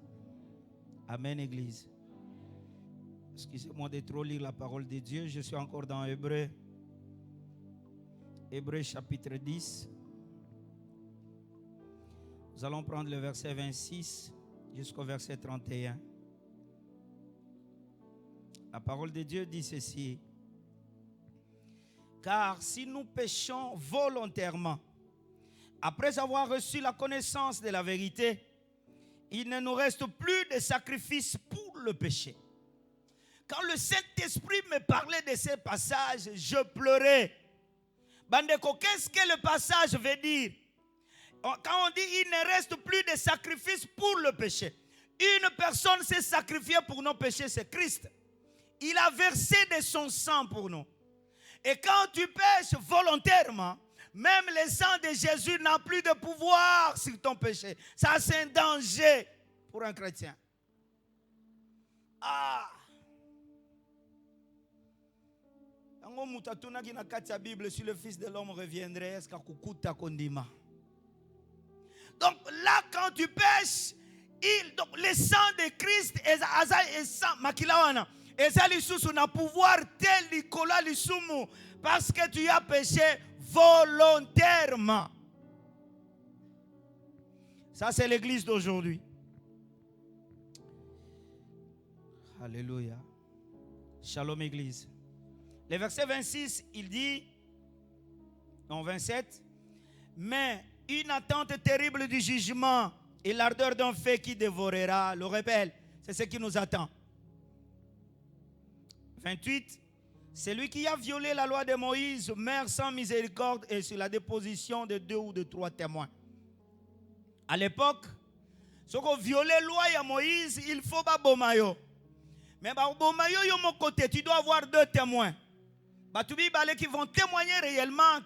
Amen, Église. Excusez-moi de trop lire la parole de Dieu. Je suis encore dans Hébreu. Hébreu chapitre 10. Nous allons prendre le verset 26 jusqu'au verset 31. La parole de Dieu dit ceci. Car si nous péchons volontairement, après avoir reçu la connaissance de la vérité, il ne nous reste plus de sacrifice pour le péché. Quand le Saint-Esprit me parlait de ces passages, je pleurais. Bandeko, qu'est-ce que le passage veut dire? Quand on dit il ne reste plus de sacrifice pour le péché, une personne s'est sacrifiée pour nos péchés, c'est Christ. Il a versé de son sang pour nous. Et quand tu pêches volontairement, même le sang de Jésus n'a plus de pouvoir sur ton péché. Ça, c'est un danger pour un chrétien. Ah! Bible, si le Fils de l'homme reviendrait, est-ce qu'akukuta kondima? Donc là, quand tu pêches, donc le sang de Christ est sang makilawana. Et ça, l'issue n'a pouvoir tel Nicolas l'issoumu parce que tu as péché volontairement. Ça, c'est l'église d'aujourd'hui. Alléluia. Shalom, église. Le verset 26, il dit, non 27, mais une attente terrible du jugement et l'ardeur d'un feu qui dévorera le rebelle. C'est ce qui nous attend. 28, celui qui a violé la loi de Moïse meurt sans miséricorde et sur la déposition de 2 ou de 3 témoins. À l'époque, si on violé la loi de Moïse, il faut pas bomayo. Mais bomayo yo mon côté, tu dois avoir 2 témoins. Qui vont témoigner réellement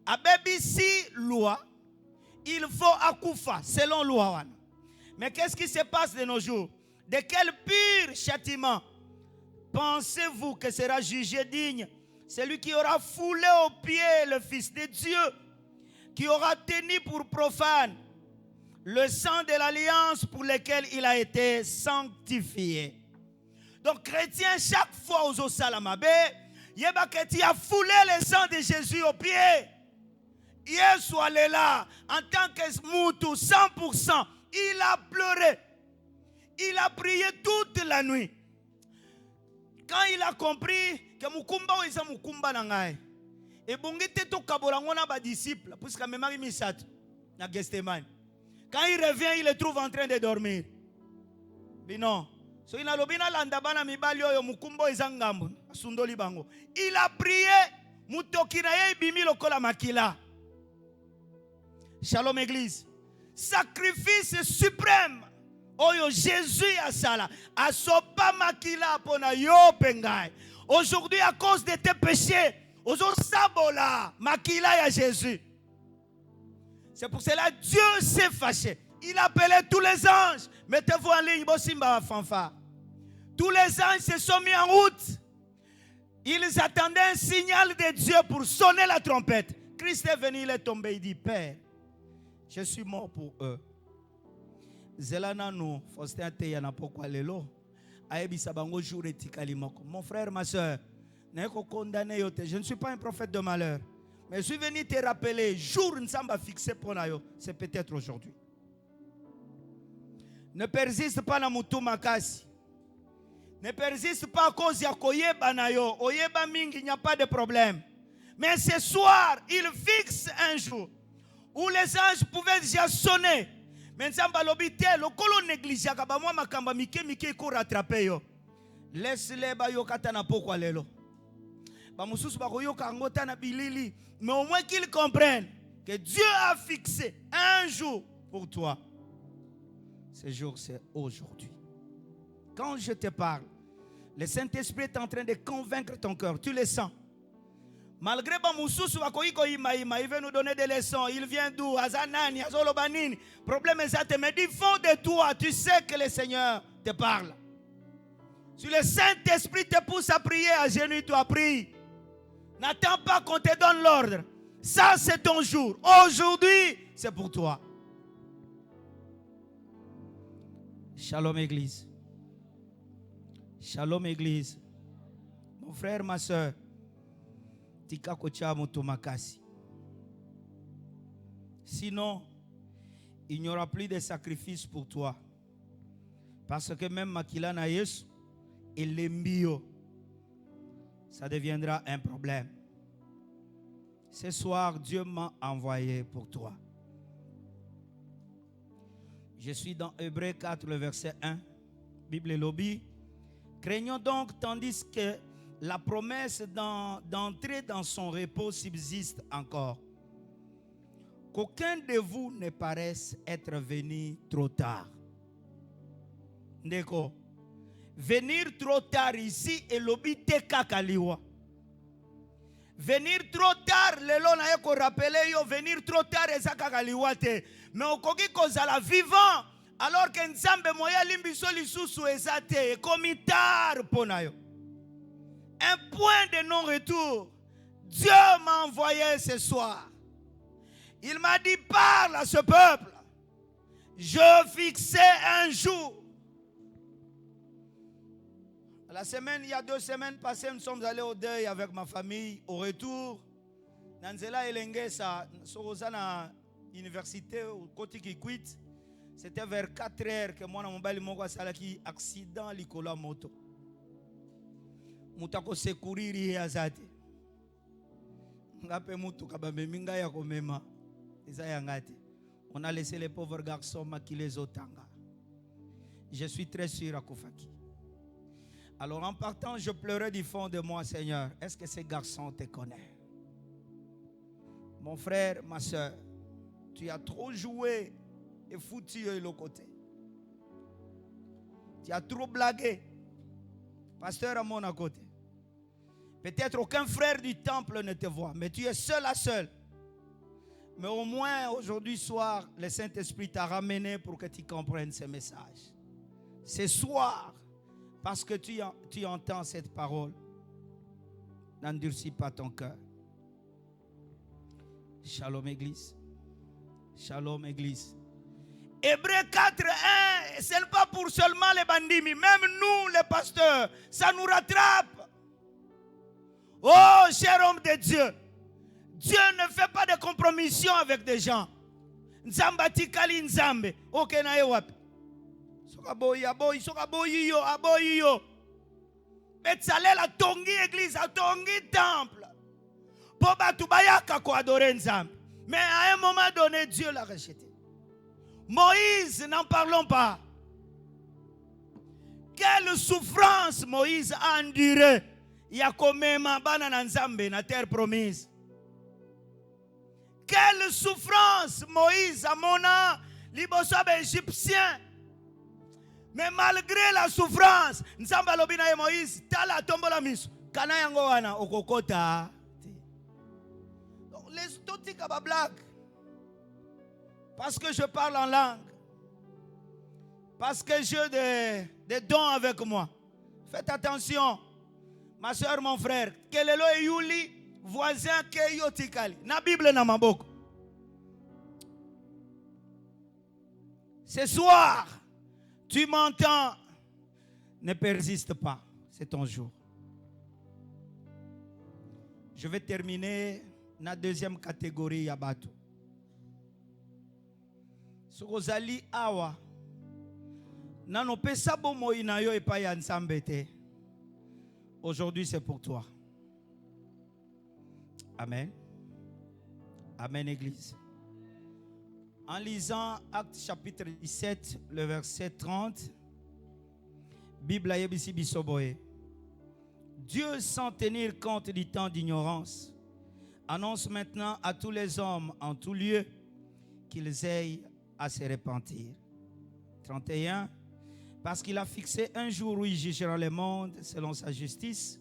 à BBC loi, il faut akoufa selon loi. Mais qu'est-ce qui se passe de nos jours? De quel pire châtiment pensez-vous que sera jugé digne celui qui aura foulé aux pieds le Fils de Dieu, qui aura tenu pour profane le sang de l'alliance pour lequel il a été sanctifié? Donc chrétien, chaque fois aux Osalamabe, tu as foulé le sang de Jésus aux pieds. Yesu est là en tant que moutou 100%. Il a pleuré. Il a prié toute la nuit. Quand il a compris que Mukumba est Mukumba nangai, et bongite to kaborangona ba disciple, puisque même misat na Gethsemane. Quand il revient, il le trouve en train de dormir. Mais non. So il a prié, Shalom église. Sacrifice suprême. Oyo Jésus a sala. Asopa makila pona yo pengai. Aujourd'hui à cause de tes péchés, aujourd'hui sabola makila ya Jésus. C'est pour cela que Dieu s'est fâché. Il appelait tous les anges. Mettez-vous en ligne, Bosimba fanfare. Tous les anges se sont mis en route. Ils attendaient un signal de Dieu pour sonner la trompette. Christ est venu, il est tombé, il dit, Père, je suis mort pour eux. Zelana no, Faustin te yana pokwa lelo. Aebisa bango jour etikali moko. Mon frère, ma soeur, je ne suis pas un prophète de malheur. Mais je suis venu te rappeler, jour Nsamba fixé pour nayo, c'est peut-être aujourd'hui. Ne persiste pas dans Moutou Makasi. Ne persiste pas à cause de Koyeba Nayo. Oyeba Ming, il n'y a pas de problème. Mais ce soir, il fixe un jour où les anges pouvaient déjà sonner. Mais Nsamba lobité, le colon négligé, moi makamba mike mike ko rattraper yo. Laisse-les ba yo katana pokwa lelo. Ba mususu ba ko yo kangota na bilili. Mais au moins qu'ils comprennent que Dieu a fixé un jour pour toi. Ce jour, c'est aujourd'hui. Quand je te parle, le Saint-Esprit est en train de convaincre ton cœur. Tu le sens. Malgré il veut nous donner des leçons. Il vient d'où? Azanani, Azolobanini. Problème exact. Mais du fond de toi, tu sais que le Seigneur te parle. Si le Saint-Esprit te pousse à prier, à genoux, tu as prié. N'attends pas qu'on te donne l'ordre. Ça, c'est ton jour. Aujourd'hui, c'est pour toi. Shalom Église. Shalom Église. Mon frère, ma soeur. Tika kocha motomakasi. Sinon, il n'y aura plus de sacrifices pour toi. Parce que même Makila na Yesu et l'embio, ça deviendra un problème. Ce soir, Dieu m'a envoyé pour toi. Je suis dans Hébreux 4, le verset 1. Bible et lobby. Craignons donc, tandis que la promesse d'entrer dans son repos subsiste encore, qu'aucun de vous ne paraisse être venu trop tard. Ndeko, venir trop tard ici et lobby te kakaliwa. Venir trop tard, lelo na yeko rappeler yo, venir trop tard et kakaliwa te. Mais au koki kozala vivant, alors que nzambe moya limbiso lisusu ezate, komi tard ponayo. Un point de non-retour. Dieu m'a envoyé ce soir. Il m'a dit, parle à ce peuple. Je fixais un jour. La semaine, il y a 2 semaines passées, nous sommes allés au deuil avec ma famille. Au retour, Nanzela Elengesa, Sorosana université, au côté qui quitte, c'était vers 4 heures que moi, mon bali moko salaki accident likola moto. Mutako sekuriri azate. Ngape mutu kabambe minga ya komema. Ezayangate. On a laissé les pauvres garçons maquiller otanga. Je suis très sûr à Koufaki. Alors en partant, je pleurais du fond de moi, Seigneur. Est-ce que ces garçons te connaissent? Mon frère, ma soeur, tu as trop joué et foutu de l'autre côté. Tu as trop blagué. Pasteur à mon côté. Peut-être aucun frère du temple ne te voit, mais tu es seul à seul. Mais au moins aujourd'hui soir, le Saint-Esprit t'a ramené pour que tu comprennes ce message. Ce soir, parce que tu entends cette parole, n'endurcis pas ton cœur. Shalom Église. Shalom Église. Hébreux 4, 1, ce n'est pas pour seulement les bandits, mais même nous, les pasteurs, ça nous rattrape. Oh, cher homme de Dieu, Dieu ne fait pas de compromission avec des gens. Nzambati kali nzambe, ok na ewapi. Sokaboyi, aboyi, sokaboyi yo, aboyi yo. Betsalel a tongi église, a tongi temple. Poba tubayaka ko adorer nzambe. Mais à un moment donné, Dieu l'a rejeté. Moïse, n'en parlons pas. Quelle souffrance Moïse a enduré. Yakomema bana na nzambe na terre promise. Quelle souffrance Moïse a mona liboso ba égyptien. Mais malgré la souffrance, nzamba lobina ye Moïse tala tombola miso. Kana yango wana okokota. Les totika ba blague. Parce que je parle en langue. Parce que j'ai des dons avec moi. Faites attention. Ma soeur, mon frère, Kelelo et Yuli, voisin ke yo tikali. Na Bible na maboko. Ce soir, tu m'entends, ne persiste pas, c'est ton jour. Je vais terminer la deuxième catégorie Yabato. Sokozali awa, nano pesa bomo inayo epa ya nsambete. Aujourd'hui c'est pour toi. Amen. Amen, Église. En lisant Actes chapitre 17, le verset 30, Bible ayebisi bisoboye. Dieu, sans tenir compte du temps d'ignorance, annonce maintenant à tous les hommes en tout lieu qu'ils aillent à se repentir. 31. Parce qu'il a fixé un jour où il jugera le monde selon sa justice,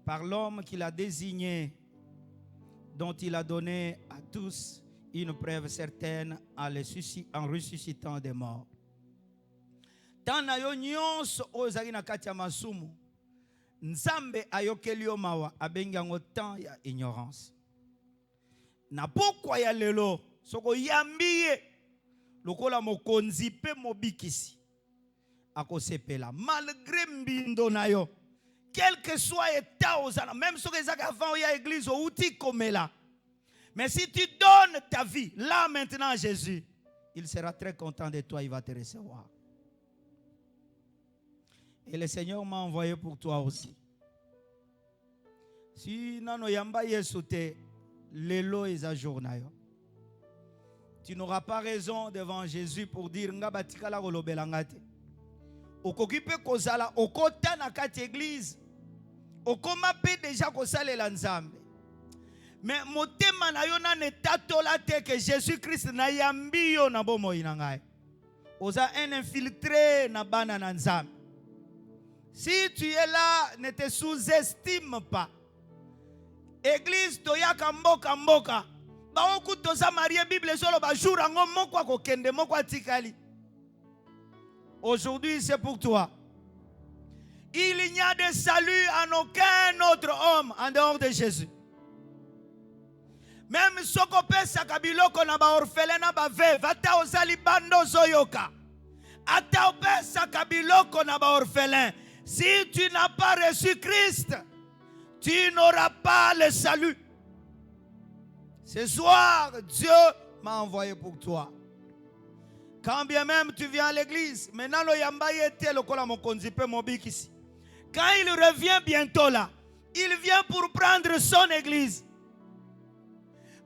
par l'homme qu'il a désigné, dont il a donné à tous une preuve certaine en ressuscitant des morts. Tant na yo nyonso ozali na kati ya masumu, Nzambe ayokeli yo mawa abengi yango temps ya ignorance. Na pokwa ya lelo soko yambiye lokola mokonzi pe mobikisi akosepela malgré mbindo na yo, quel que soit état ozana, même soko ezaka avant ya église outi komela. Mais si tu donnes ta vie là maintenant à Jésus, il sera très content de toi, il va te recevoir. Et le Seigneur m'a envoyé pour toi aussi. Si nano yamba yesu te lelo eza journayo, tu n'auras pas raison devant Jésus pour dire nga batikala kolobela ngate. Okoki pe kozala okota na kati église, okoma pe déjà kosalela Nzambe. Mais motema na yo na netatola te que Jésus-Christ na yambi yo na bomoi na ngai. Oza un infiltré na bana na Nzambe. Si tu es là, ne te sous-estime pas. Église toyaka mboka mboka. Ba oku toza marié Bible solo ba jour ngo moko ko kende moko atikali. Aujourd'hui c'est pour toi. Il n'y a de salut en aucun autre homme en dehors de Jésus. Même soko pesa kabiloko na ba orphelin na ba veuve, ata ozali bando zoyoka. Ata pesa kabiloko na ba orphelin. Si tu n'as pas reçu Christ, tu n'auras pas le salut. Ce soir, Dieu m'a envoyé pour toi. Quand bien même tu viens à l'église, maintenant le yamba yete lokola mokonzi pe mobikisi. Quand il revient bientôt là, il vient pour prendre son église.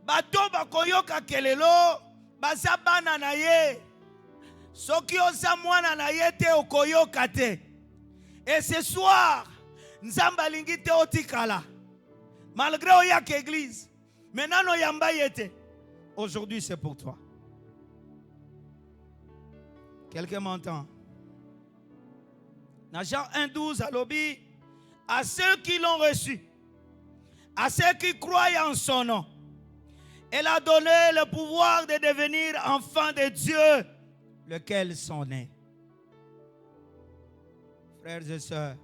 Bato bakoyoka kelelo, baza bana na ye. Soki oza mwana na ye te okoyoka te. Et ce soir, Nzamba lingi te otikala. Malgré oyak église, maintenant no yamba yete. Aujourd'hui c'est pour toi. Quelqu'un m'entend? Dans Jean 1,12 à l'obi, à ceux qui l'ont reçu, à ceux qui croient en son nom, elle a donné le pouvoir de devenir enfants de Dieu, lequel sont nés. Frères et sœurs,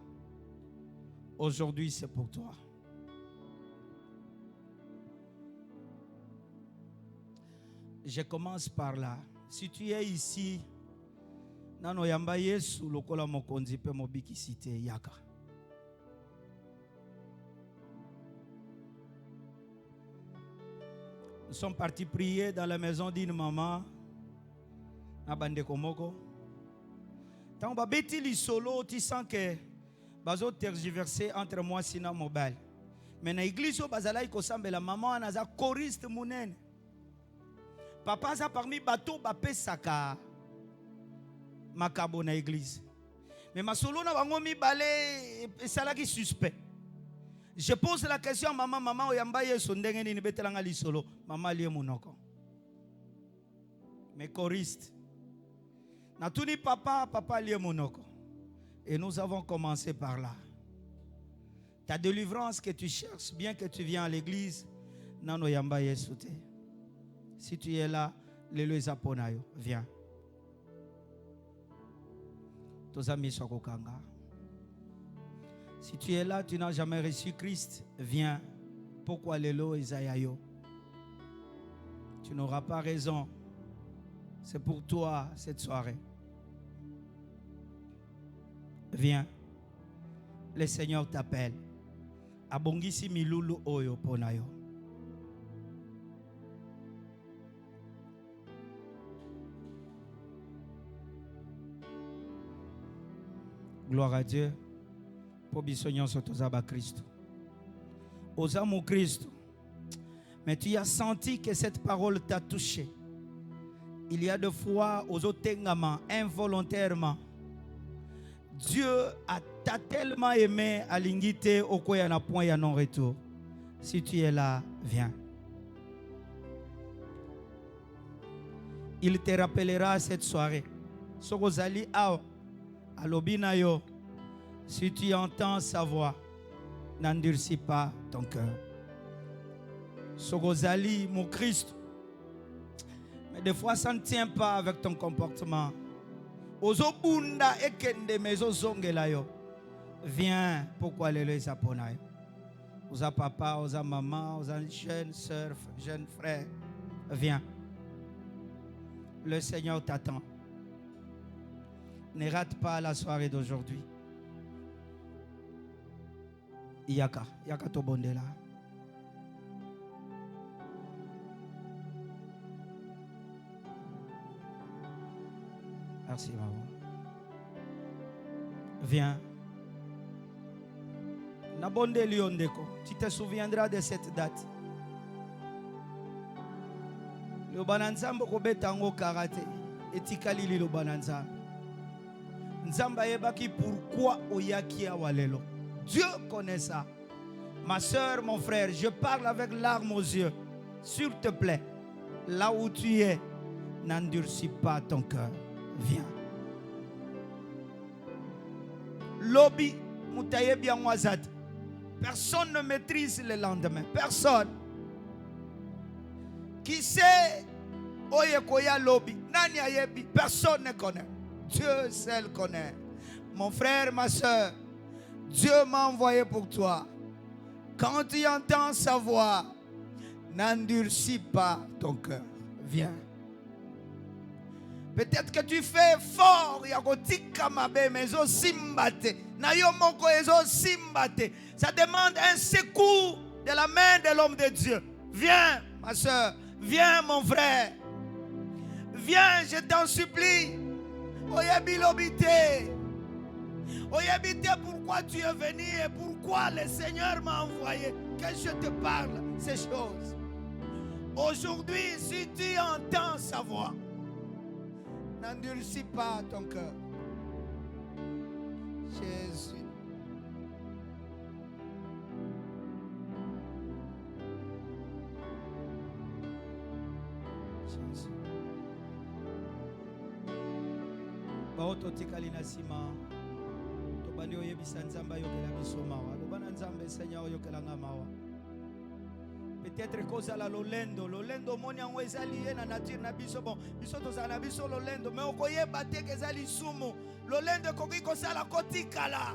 aujourd'hui c'est pour toi. Je commence par là. Si tu es ici, nano yamba yesu lokola mokonzi pe mobikisite yaka. Nous sommes partis prier dans la maison d'une maman na bande komoko. Tant ba beti li solo tu sens que bazo tergiverser entre moi sina mobile. Mais na église o bazala iko sambela maman anaza choriste munene. Papa za parmi bateau ba pesaka makabo na église. Mais ma solo na bango mi balé salaki suspect. Je pose la question à maman oyamba yeso ndenge nini betelanga li solo maman lié monoko. Mais choriste. Na tuni papa lié monoko. Et nous avons commencé par là. Ta délivrance que tu cherches, bien que tu viens à l'église, nano yamba yeso te. Si tu es là, lelo ezaponayo, viens. Tozami sokokanga. Si tu es là, tu n'as jamais reçu Christ, viens Pourquoi lelo Isaïayo? Tu n'auras pas raison. C'est pour toi cette soirée. Viens. Le Seigneur t'appelle. Abongisi milulu oyo ponayo. Gloire à Dieu. Pour bisognon sotozaba Christ. Osamu Christ. Mais tu as senti que cette parole t'a touché. Il y a des fois, aux otengama, involontairement, Dieu t'a tellement aimé à l'ingité au quoi il y a un point, il y a non retour. Si tu es là, viens. Il te rappellera cette soirée. Sorozali ao, alobinayo. Si tu entends sa voix, n'endurcis pas ton cœur. Sorozali, mon Christ. Mais des fois, ça ne tient pas avec ton comportement. Ozobunda ekende mezo zongelayo. Viens, pourquoi les japonais? Oza papa, oza maman, oza jeune soeur, jeune frère. Viens. Le Seigneur t'attend. Ne rate pas la soirée d'aujourd'hui. Yaka to bondela. Merci, maman. Viens. Nabonde Liondeko. Tu te souviendras de cette date. Le bananzambo kobetango karate. Etikali li le bananzambo. Nzamba yebaki pourquoi oyaki awalelo. Dieu connaît ça. Ma soeur, mon frère, je parle avec larmes aux yeux. S'il te plaît, là où tu es, n'endurcis pas ton cœur. Viens. Lobby, Moutaye Bianwazat. Personne ne maîtrise le lendemain. Personne. Qui sait Oyekoya Lobby? Nani Ayebi? Personne ne connaît. Dieu seul connaît. Mon frère, ma soeur, Dieu m'a envoyé pour toi. Quand tu entends sa voix, n'endurcis pas ton cœur. Viens. Peut-être que tu fais fort, mais ça demande un secours de la main de l'homme de Dieu. Viens, ma soeur, viens, mon frère. Viens, je t'en supplie. Oyabité, pourquoi tu es venu et pourquoi le Seigneur m'a envoyé que je te parle ces choses. Aujourd'hui, si tu entends sa voix, n'endurcis pas ton cœur. Jésus. Jésus. Baoto tikali na sima. Tobani oyebisa nzamba yokela biso mawa. Lobana nzambe Seigneur yokela nga mawa. Peut-être cause à la lolendo moni yango ezali ye na nature na biso bon biso tozala na biso lolendo mais okoyeba te ke ezali sumu lolendo ekoki kosala kotikala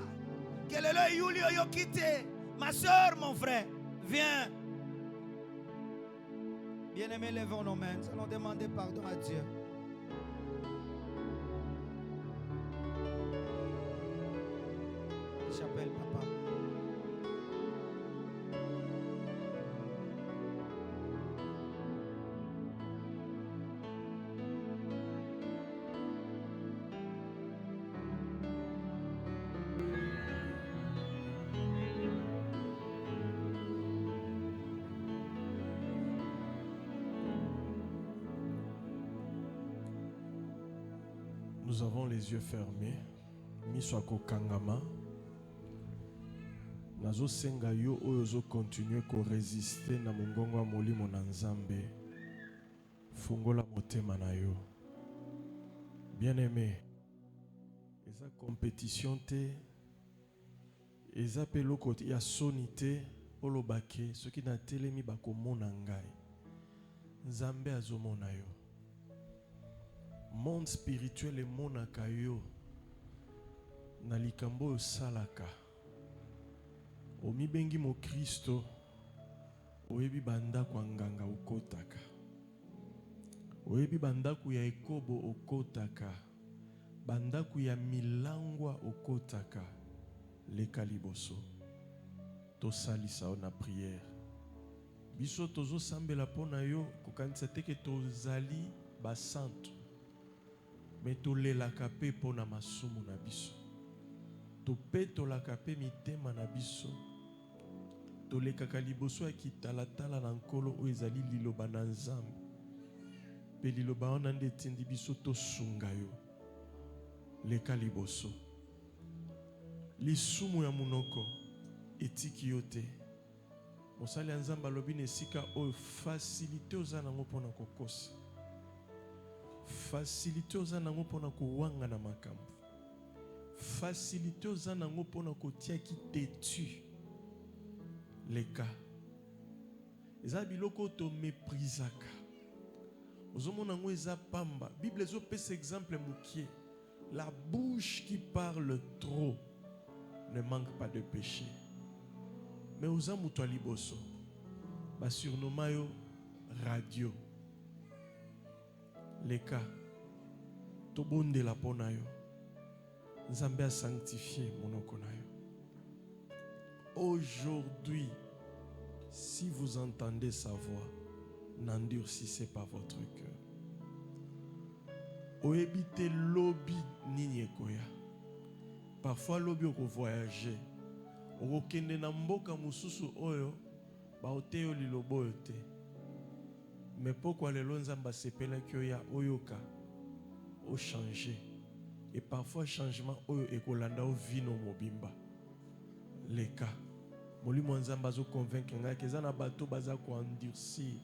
ke lelo eyuli oyoki te. Ma soeur, mon frère, viens. Bien-aimés, levons nos mains, nous allons demander pardon à Dieu. J'appelle papa. Nous avons les yeux fermés. Miswako kangama. Nazo senga yo oyo continuer ko résister na mongongo wa molimo na Nzambe. Fungola motema na yo. Bien-aimé. Eza compétition te. Eza peloko ya sonité olobake soki na telemi bakomona ngai. Nzambe azomona yo. Monde spirituel et monaka yo na likambo salaka omibengi mo Kristo Oyebi bandako ya nganga okotaka. Oyebi bandako ya ekobo okotaka. Bandako ya milangwa okotaka. Leka liboso. Tosalisa na prière. Biso tozo sambela pona yo kokanisa teke tozali basantu. Mais tolelaka pe pona masumu na biso. Topetolaka pe mitema na biso. Tolekaka liboso ya kitalatala na nkolo oyo ezali liloba na Nzambe. Pe liloba wana nde etindi biso tosunga yo. Leka liboso. Lisumu ya munoko etiki yo te. Mosali ya Nzambe alobi na esika oyo facilité oza nango mpona kokosa. Facilité oza nango mpona kowanga na makambo. Facilité oza nango mpona kotiaki tetu. Leka. Eza biloko to méprisaka. Ozomona ngo eza pamba. Bible ezopesa exemple mukie. La bouche qui parle trop ne manque pas de péché. Mais oza muto liboso. Ba surnommé yo radio. Leka. Tobonde la pona yo. Nzambe a sanctifié monoko na yo. Aujourd'hui, si vous entendez sa voix, n'endurcissez pas votre cœur. Oebite lobi nini ekoya. Parfois lobi oko voyager. Oko kende na mboka mususu oyo ba oteyo lilobo yote. Mais pourquoi lelo Nzamba sepela ki oya oyoka o changer. Et parfois changement oyo ekolanda o vino mobimba. Leka. Molimo Nzamba zo convaincre nga ke za na bato baza ko endurcir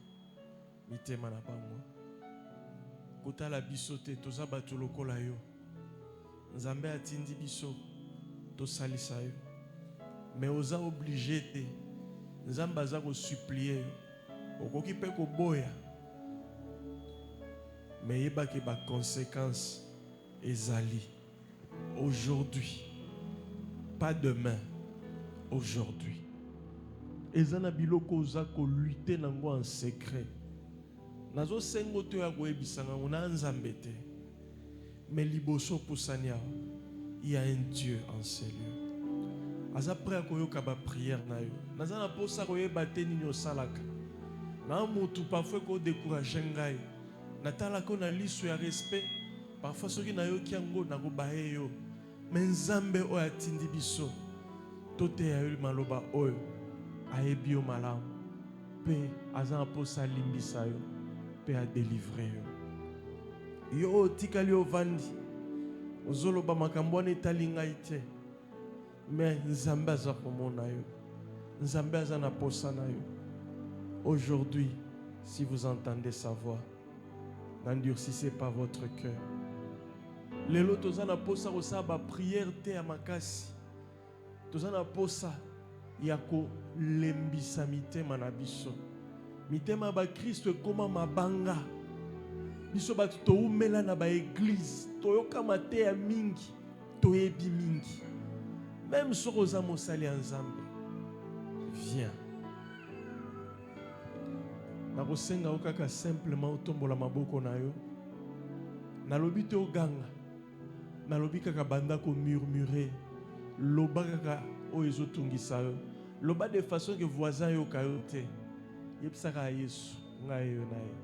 mitema na bango. Kota la biso te toza bato lokola yo. Nzambe atindi biso to salisa yo. Mais oza obligé te. Nzambe aza ko supplier yo. Okoki pe ko boya. Mais yeba ke ba conséquences ezali. Aujourd'hui. Pas demain. Aujourd'hui. Ezana biloko oza ko lutter nango en secret. Nazo sengo to ya go ebisanga ngona Nzambe te. Mais liboso pusania, il y a un Dieu en ces lieux. Aza prêt à koyoka ba prière na yo. Naza na posa ko yeba te nini osalaka. Na mutu parfois ko décourager ngai. Natala ko na liso ya respect. Parfois soki na yo kiango na go bae yo. Mais Nzambe o atindi biso. Tote ya yo maloba oyo. Ayebi yo malamu. Pe aza na posa limbisa yo. Pe a délivrer yo. Yo tikali ovandi. Ozoloba makambo wana etali ngai te. Mais Nzambe aza komona yo. Nzambe aza na posa na yo. Aujourd'hui, si vous entendez sa voix, n'endurcissez pas votre cœur. Lelo toza na posa kosa ba prière te ya makasi. Toza na posa ya ko lembisa mitema na biso. Mitema ba Kristo ekoma mabanga. Biso bato toumela na ba église, toyoka mate ya mingi, toyebi mingi. Même soroza mosali Nzambe. Viens. Na kosenga okaka simplement otombola maboko na yo. Na lobi te oganga. Na lobi kaka banda ko murmurer. Loba kaka o ezotungisa yo. Loba de façon que voisin yo kayote. Yebsaka Yesu ngai yo na ye.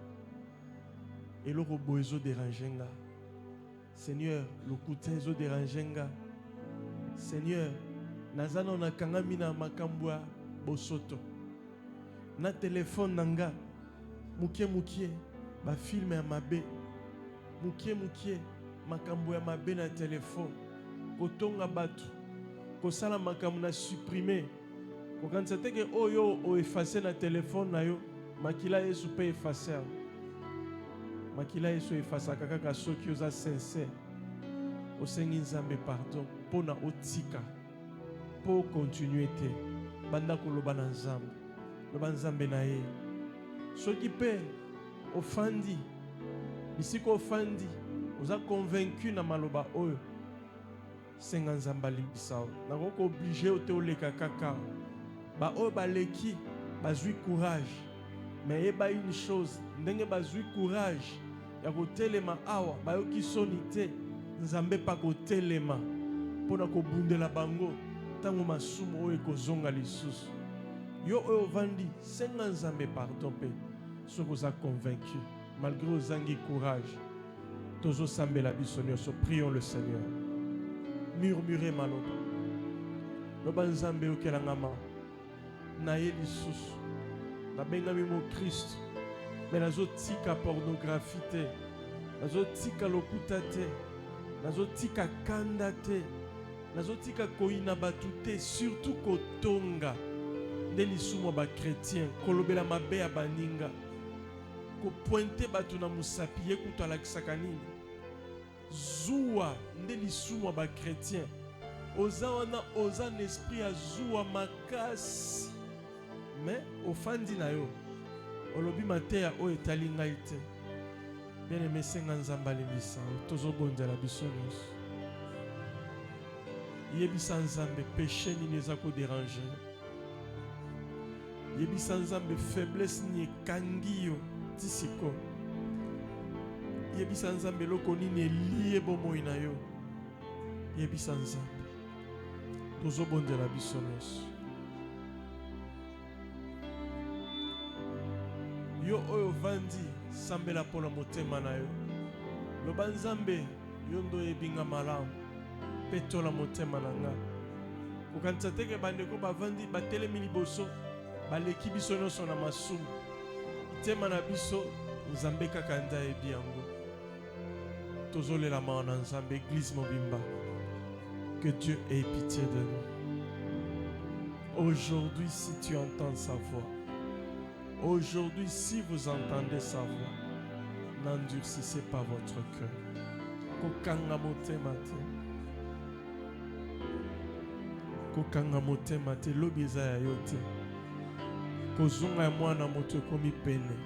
Et le robot ezo dérangenga. Seigneur, le couteau ezo dérangenga. Seigneur, nazana na kangamina makambwa bosoto. Na téléphone nanga mukie ba film ya mabe. Mukie makambo ya mabe na téléphone. Kotonga batu. Kosala makambo na supprimer. Kokanisa teke oyo o effacer na téléphone na yo, makila Yesu pe effacer. Makila Yesu efasaka kaka soki oza sincère. Osengi Nzambe pardon pona otika. Po continuer te. Banda koloba na Nzambe. Loba Nzambe na ye. Soki pe ofandi. Bisiko ofandi. Oza convaincu na maloba oyo. Senga Nzambe limbisa. Nako obligé ote oleka kaka. Ba oyo baleki bazui courage. Mais il y a une chose, ndenge bazui courage, ya kotelema awa, bayoki sonité, nzambe pa kotelema, pona kobundela bango, tango masumu oyo ekozonga lisusu. Yo oyo vandi, senga nzambe pardon pe, soko za convaincu, malgré ozangi courage, tozo sambela biso nyonso, prions le Seigneur. Murmurez maloba. Loba nzambe okelangama, na ye lisusu, na bengami mo Christ, mais nazo tika pornographie te, nazo tika lokuta te, nazo tika kanda te, nazo tika koina batu te, surtout kotonga, nde lisumu ba chrétien, kolobela mabe ya baninga, ko pointe batu na musapi yekuta lakisaka nini, zuwa nde lisumu ba chrétien, oza wana oza un esprit ya zuwa makasi, mais ofandi na yo, olobi mateya o etali ngai te. Bien aimé senga nzamba limbisa, tozo bondela biso nyonso. Yebisa nzambe péché nini eza ko déranger. Yebisa nzambe faiblesse ni ekangi yo tisiko. Yebisa nzambe loko nini elie bomoi na yo. Yebisa nzambe. Tozo bondela biso nyonso. Yo oyo vandi sambela pona motema na yo. Loba nzambe yo ndo yebinga malamu. Petola motema na nga. Kokanisa teke bandeko bavandi batelemi liboso, baleki biso nyonso na masumu. Motema na biso nzambe kaka nda yebi yango. Tozolela mawa na nzambe église mobimba. Que Dieu ait pitié de nous. Aujourd'hui, si tu entends sa voix, aujourd'hui, si vous entendez sa voix, n'endurcissez pas votre cœur. Kokanga motema te. Kokanga motema te, lobi eza ya yo te. Kozunga ya mwana moto ekomi pene.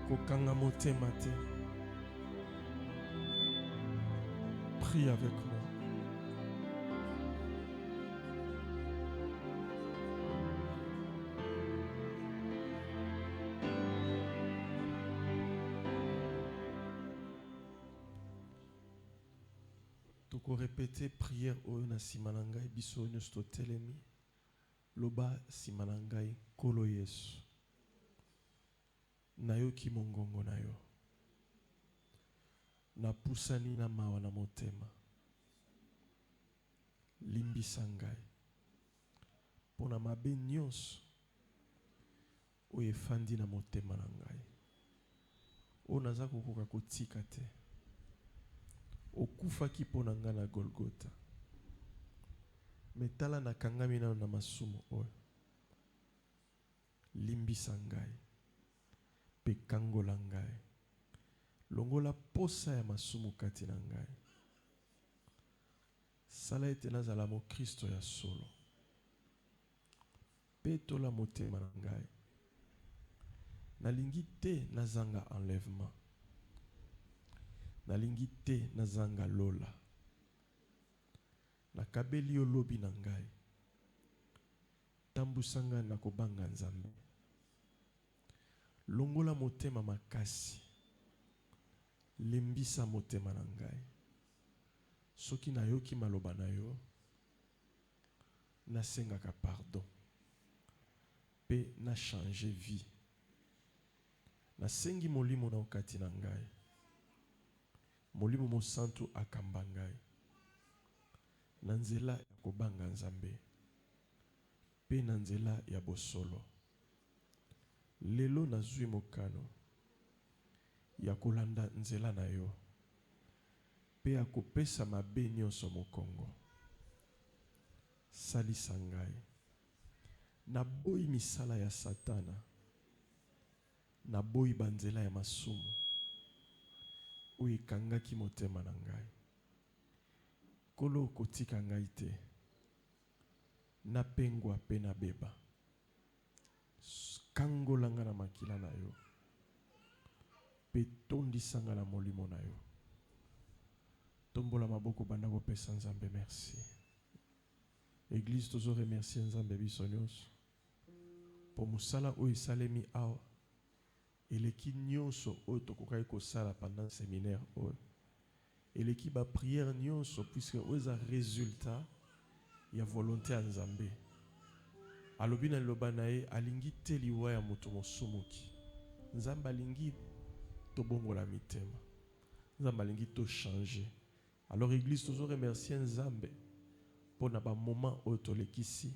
Kokanga motema te. Prie avec moi. Toko répéter prière oyo na simanangai biso nyonso telemi. Loba simanangai kolo Yesu. Nayoki mongongo na yo. Na pusani na mawa na motema. Limbisa ngai. Pona mabe nyonso oyo efandi na motema na ngai. O naza kokoka kotika te. Okufaki pona nga na Golgotha. Metala na kangami na masumu oyo. Limbisa ngai. Pe kangola ngai. Longola posa ya masumu kati na ngai. Sala ete nazala mo Kristo ya solo. Petola motema na ngai. Nalingi te nazanga enlèvement. Nalingi te nazanga lola. Nakabeli yo lobi na ngai. Tambusanga na kobanga nzambe. Longola motema makasi. Lembisa motema na ngai. Soki nayoki maloba na yo, nasengaka pardon. Pe na changer vie. Nasengi molimo na okati na ngai. Molimo mosantu akamba ngai. Na nzela ya kobanga nzambe. Pe na nzela ya bosolo. Lelo nazwi mokano. Ya kolanda nzela na yo. Pe ya kopesa mabe nyonso mokongo. Salisa ngai. Naboyi misala ya satana. Naboyi banzela ya masumu. Oyo ekangaki motema na ngai. Kolo kotika ngai te. Napengwa pe nabeba. Kangolanga na makila na yo. Pe tondisanga na molimo na yo. Tombola maboko banda kopesa nzambe merci. Église tozo remercier nzambe biso nyonso. pour musala oyo esalemi awa eleki nyonso oyo tokokaki kosala pendant le séminaire oyo eleki baprière nyonso puisque oyo eza résultat ya volonté ya Nzambe. Alobi na liloba na ye alingi te liwa ya moto mosumuki. Nzambe alingi tobongola mitema. Nzambe alingi to changer. Alors église toujours remercier Nzambe pour na ba moment oyo tolekisi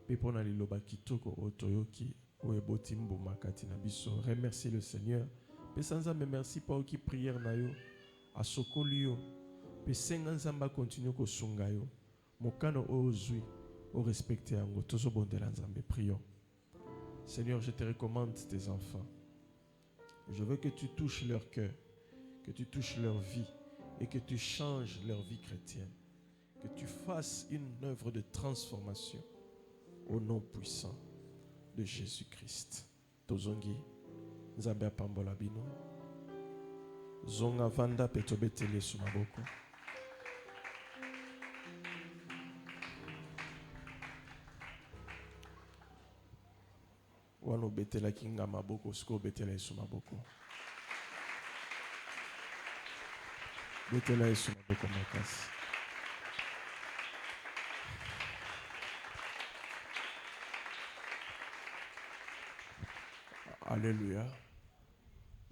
pe pour na liloba kitoko oyo toyoki oyo eboti mbuma kati na biso. Remercier le Seigneur. Pe sans Nzambe merci pour ki prière na yo asokoli yo. Pe senga Nzambe continue ko sunga yo. Mokano oyo zui au respecter yango tozo bondela Nzambe. Prions. Seigneur, je te recommande tes enfants. Je veux que tu touches leur cœur, que tu touches leur vie et que tu changes leur vie chrétienne. Que tu fasses une œuvre de transformation au nom puissant de Jésus-Christ. Tozongi, Nzambe apambola bino. Zonga vanda petobetele sumaboko. Wano betela kinga maboko, sko betela yesu maboko. Betela yesu maboko makasi. Alléluia.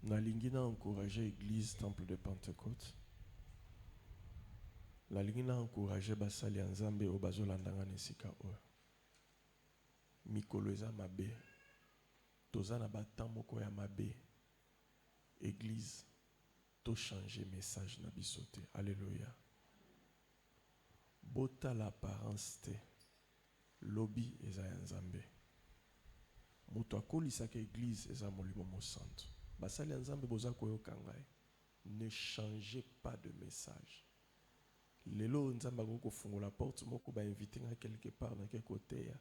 Nalingi na encourager l'église Temple de Pentecôte. Nalingi na encourager basali Nzambe o bazolandanga nesika o. Mikolo eza mabe. Toza na batam moko ya mabe. Église to changer message na bisote. Alléluia. Bota l'apparence te. Lobby eza ya Nzambe. Moto akolisaka église eza molimo mosantu. Basali Nzambe boza koyoka ngai. Ne changez pas de message. Lelo Nzambe ko fungola porte moko ba inviter nga quelque part na quelque côté ya.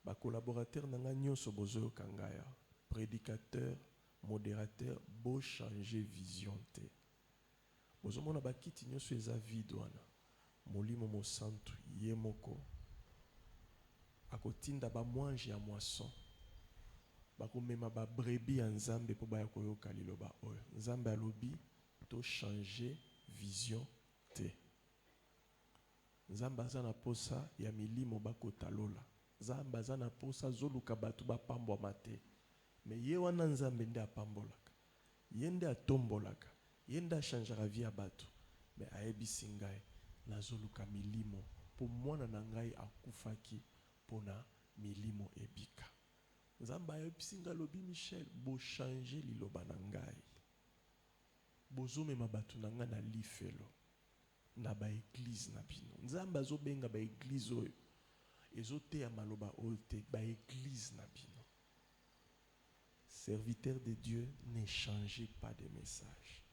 Ba collaborateur nanga nyonso bozo kangaya, prédicateur, modérateur, bo changer vision te. Bozo mona ba kiti nyonso eza vide wana. Molimo mo santu yemoko. Akotinda ba mwanji ya moisson. Bako mema ba brebis ya Nzambe po ba koyoka liloba oyo. Nzambe alobi to changer vision te. Nzambe azana posa ya milimo bako talola. Nzambe azana posa zoluka batu ba pambwa mate. Me ye wana Nzambe nde apambolaka. Ye nde atombolaka. Ye nde achangeara vie ya batu. Me ayebisi ngai nazoluka milimo po mwana na ngai akufaki pona milimo ebika. Nzambe ayebisi ngai lobi Michel bo changer liloba na ngai. Bozomema batu na ngai na lifelo. Na ba église na bino. Nzambe azobenga ba église oyo. Ezote ya maloba olte ba église na bino. Serviteur de Dieu, ne changez pas de message.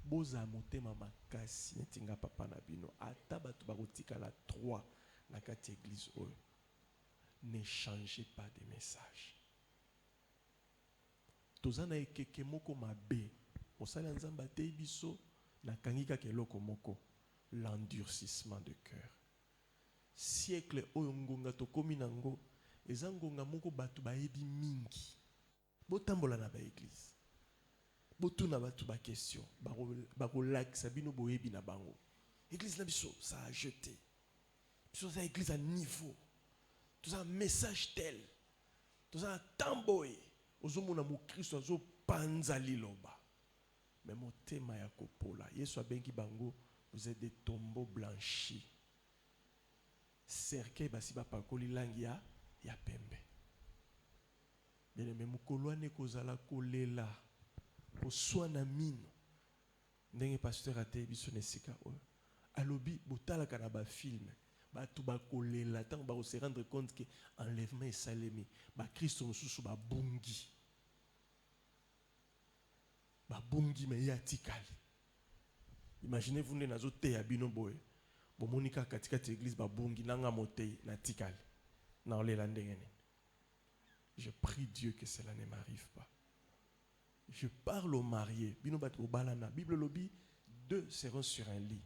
Boza motema makasi netinga papa na bino. Ata batu bakotika la 3 na kati église oyo. Ne changez pas de message. Tozana ekeke moko mabe. Mosala Nzamba te biso na kangika keloko moko. L'endurcissement de cœur. Siècle oyo ngonga tokomi nango eza ngonga moko batu bayebi mingi. Botambola na ba église. Botuna batu ba question. Bako like sabino boyebi na bango. Église na biso ça a jeté. Biso za église à niveau. Tout un message tel. Tout un tamboy. Ozomona mu Kristo azo panza liloba. Mais motema ya kopola. Yesu abengi bango vous êtes des tombeaux blanchis. Cercueil basiba pakoli langi ya pembe. Bien mukolo ane kozala kolela koswana mino. Ndenge pasteur ate biso nesika oyo. Alobi botala kana ba film batu bakolela tant ba se rendre compte que enlèvement et salemi ba Christ mususu ba bungi. Ba bungi me yatikali. Imaginez-vous ne nazo te ya bino boy. Bomonika katika église babungi nanga motei na tikali. Na olela ndengene. Je prie Dieu que cela ne m'arrive pas. Je parle aux mariés. Bino bat obalana. Bible lobi 2 seront sur un lit.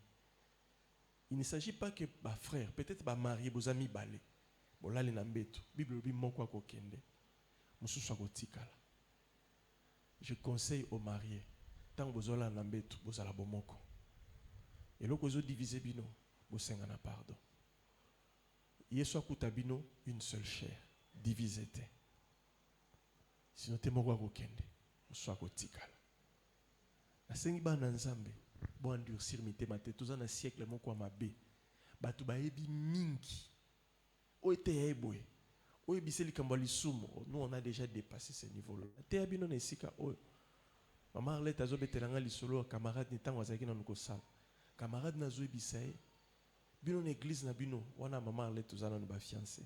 Il ne s'agit pas que ba frère, peut-être ba marié, vos amis balé. Bolale na mbeto. Bible lobi moko akokende. Je conseille aux mariés, tant que vous avez un ambeto, vous avez un bomoko. Et là, vous avez divisé bino, vous avez un pardon. Yesu akutabino une seule chair, divisé. Sinon, tu es mort kende, vous avez un nasengi bana nzambe bo endurcir mitema te toza na siècle moko ya mabe bato bayebi mingi oyo ete ya eboye oyo ebise likambo ya lisumu. Nous on a déjà dépassé ce niveau là te ya bino na esika oyo mama Arlette azobetelanga lisolo ya camarade ni ntango azalaki nanu kosala camarade nazoyebisa ye bino na église na bino wana mama Arlette toza nanu bafiancé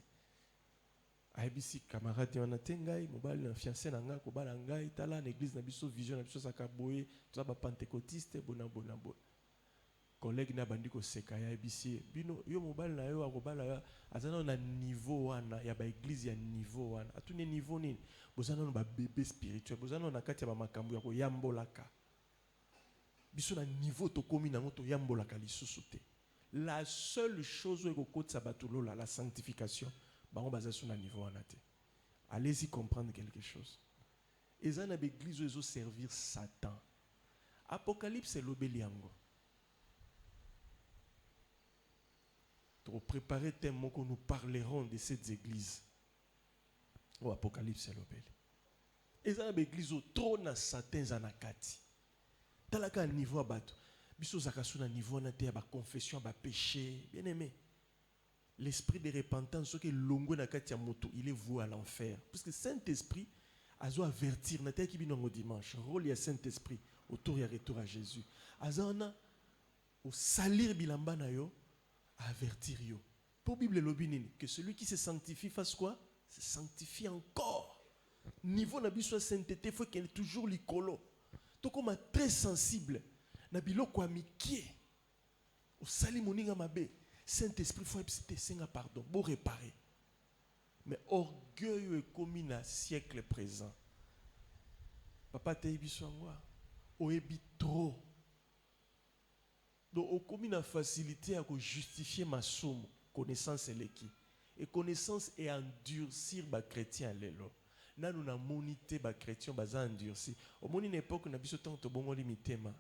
ayebisi camarade wana te ngai mobali na fiancé na ngai kobala ngai tala na église na biso vision na biso saka boye toza bapentecôtiste bona collègue na bandi koseka ya ayebisi bino yo mobali na yo akobala yo aza nano na niveau wana ya baéglise ya niveau wana atuni niveau nini boza nano babebe spirituel boza nano na kati ya bamakambo ya koyambolaka biso na niveau tokomi nango toyambolaka lisusu te. La seule chose oyo ekokotisa bato lola la sanctification bango baza sur na niveau wana te. Allez-y comprendre quelque chose. Eza na l'église oyo servir Satan. Apocalypse elobeli yango. Pour préparer thème que nous parlerons de cette église. Au Apocalypse elobeli. Eza na l'église oyo trop na Satan zanakati. Talaka niveau abato. Biso zakasu na niveau na te ya ba confession ba péché, bien aimé. L'esprit de repentance, ce que l'ongo na kati ya moto, il est voué à l'enfer. Parce que Saint-Esprit a dû avertir, na te ki binongo dimanche, rôle ya Saint-Esprit autour et retour à Jésus. Azana au salir bilamba na yo, avertir yo. Pour Bible lobinini que celui qui se sanctifie fasse quoi? Se sanctifie encore. Niveau na biso sainteté, faut qu'elle est toujours likolo. To comme très sensible. Na biloko amikie. Au sali moninga mabe. Saint-Esprit, faut epsiter pardon, pour réparer. Mais orgueil est commis dans le siècle présent. Papa te ibiswangwa, o ebi trop. Donc, au commis la facilité à justifier ma somme, connaissance et l'équipe. Et connaissance et endurcir les chrétiens lelo. Na nous na monité les chrétiens baza endurci. Au moins une époque na biso tant to bongo limité ma.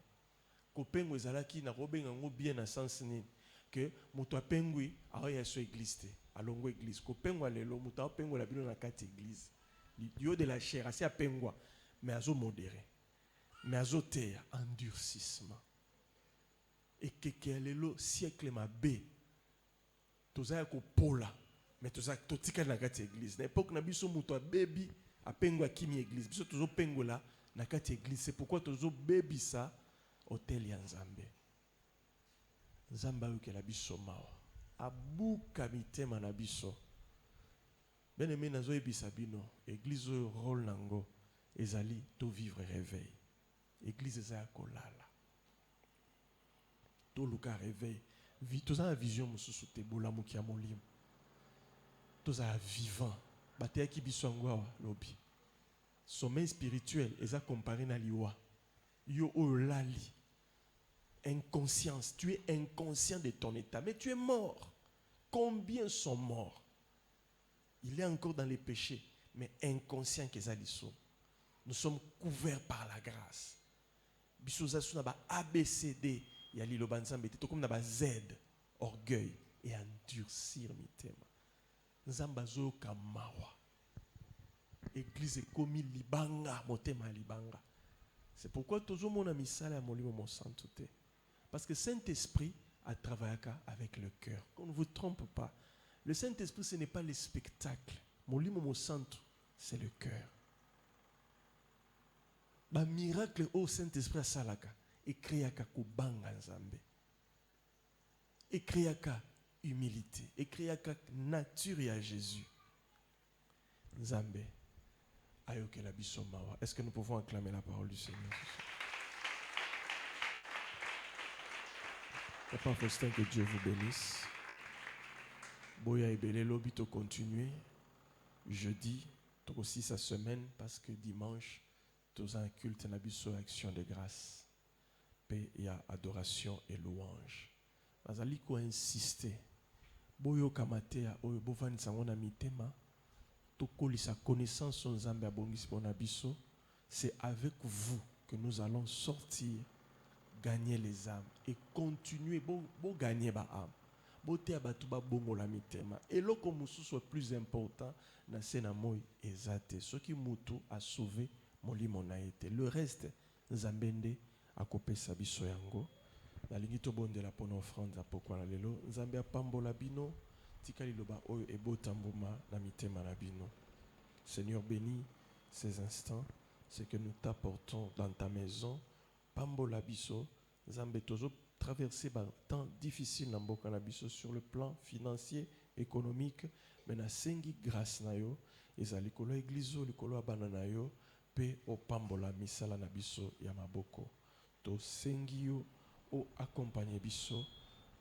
Kopengo ezalaki na robenga ngo bien na sens ni. Que moto apengwi aoya so église te alongo église ko pengwa lelo moto apengwa la bino na kati église dio de la chair asi apengwa mais azo modéré mais azo te endurcissement et que lelo siècle mabe toza ko pola mais toza totika na kati église na époque na biso moto abebi apengwa kimi église biso tozo pengola na kati église. C'est pourquoi tozo bebi ça hôtel ya Nzambe. Nzamba yuke la biso mawa abuka mitema na biso ben aimé nazo ebisa bino église rôle nango ezali to vivre réveil église eza kolala to luka réveil toza na vision mususu te bolamu kia molimo toza vivant bateya ki biso ngwa lobi sommeil spirituel eza comparé na liwa yo olali. Inconscience, tu es inconscient de ton état, mais tu es mort. Combien sont morts? Il est encore dans les péchés, mais inconscient que ça sont. Nous sommes couverts par la grâce. Bisoza suna ba ABCD, ya lilo banzambe te comme na ba Z, orgueil et endurcir mitema. Nzamba zo kamawa. Église komi libanga, motema libanga. C'est pourquoi toujours mon ami sala a molimo mon santé. Parce que Saint-Esprit a travaillé avec le cœur. Qu'on ne vous trompe pas. Le Saint-Esprit, ce n'est pas le spectacle. Molimo mon centre, c'est le cœur. Le miracle au Saint-Esprit a salaka. Et créaka kubanga nzambe. Et créaka humilité. Et créaka nature à Jésus. Nzambe. Est-ce que nous pouvons acclamer la parole du Seigneur? Papa Faustin, que Dieu vous bénisse. Boya et Belelo, bito continuer. Jeudi, aussi sa semaine, parce que dimanche, tous un culte, nabiso action de grâce. Paix et adoration et louange. Mazaliko a insisté. Boyo kamatea, oyo bovan sangona mitema. tokolisa connaissance nzambe abongisi pona biso. C'est avec vous que nous allons sortir, gagner les âmes et continuer bo gagner ba âme. Bote abatuba bongo la mitema. Et lo comme soit plus important na sena moi ezate. Ce qui mutu a sauvé molimo na été. Le reste nzambende akopesa biso yango. Na lingito bonde la pona offrande za pokwa la lelo. Nzambe apambola bino tikali loba oyo ebotambuma na mitema na bino. Seigneur, bénis ces instants, ce que nous t'apportons dans ta maison. Pambola biso, Nzambe tozo traverser un temps difficile dans mboka na biso sur le plan financier, économique, mais na sengi grâce na yo, ezali kolo église likolo abana na yo, pe o pambola misala na biso ya maboko. To sengi yo o accompagner biso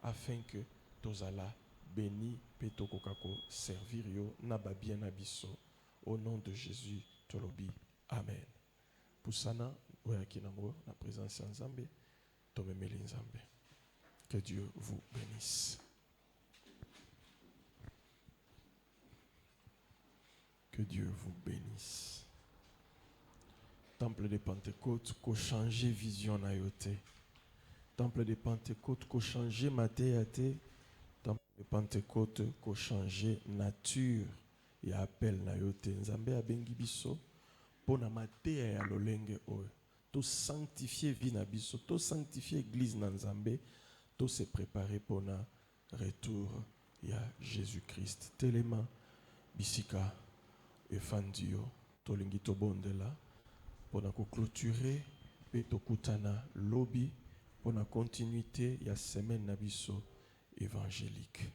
afin que tozala béni pe tokokako servir yo na ba bien na biso. Au nom de Jésus, tolobi. Amen. Poussana, oyakinamo, la présence en Zambé, tomemeli Nzambe. Que Dieu vous bénisse. Que Dieu vous bénisse. Temple de Pentecôte, qu'on change vision na yote. Temple de Pentecôte, qu'on change matéate. Temple de Pentecôte, qu'on change nature. Et appel na yote. Nzambe abengi biso. Pona matéa ya lolenge oyo. To sanctifier vie na biso. To sanctifier église na Nzambe. To se préparer pour na retour ya Jésus-Christ. Telema bisika efandio. To lingi to bondela. Pona ko clôturer. Pe to kutana lobby. Pona continuité ya semaine na biso évangélique.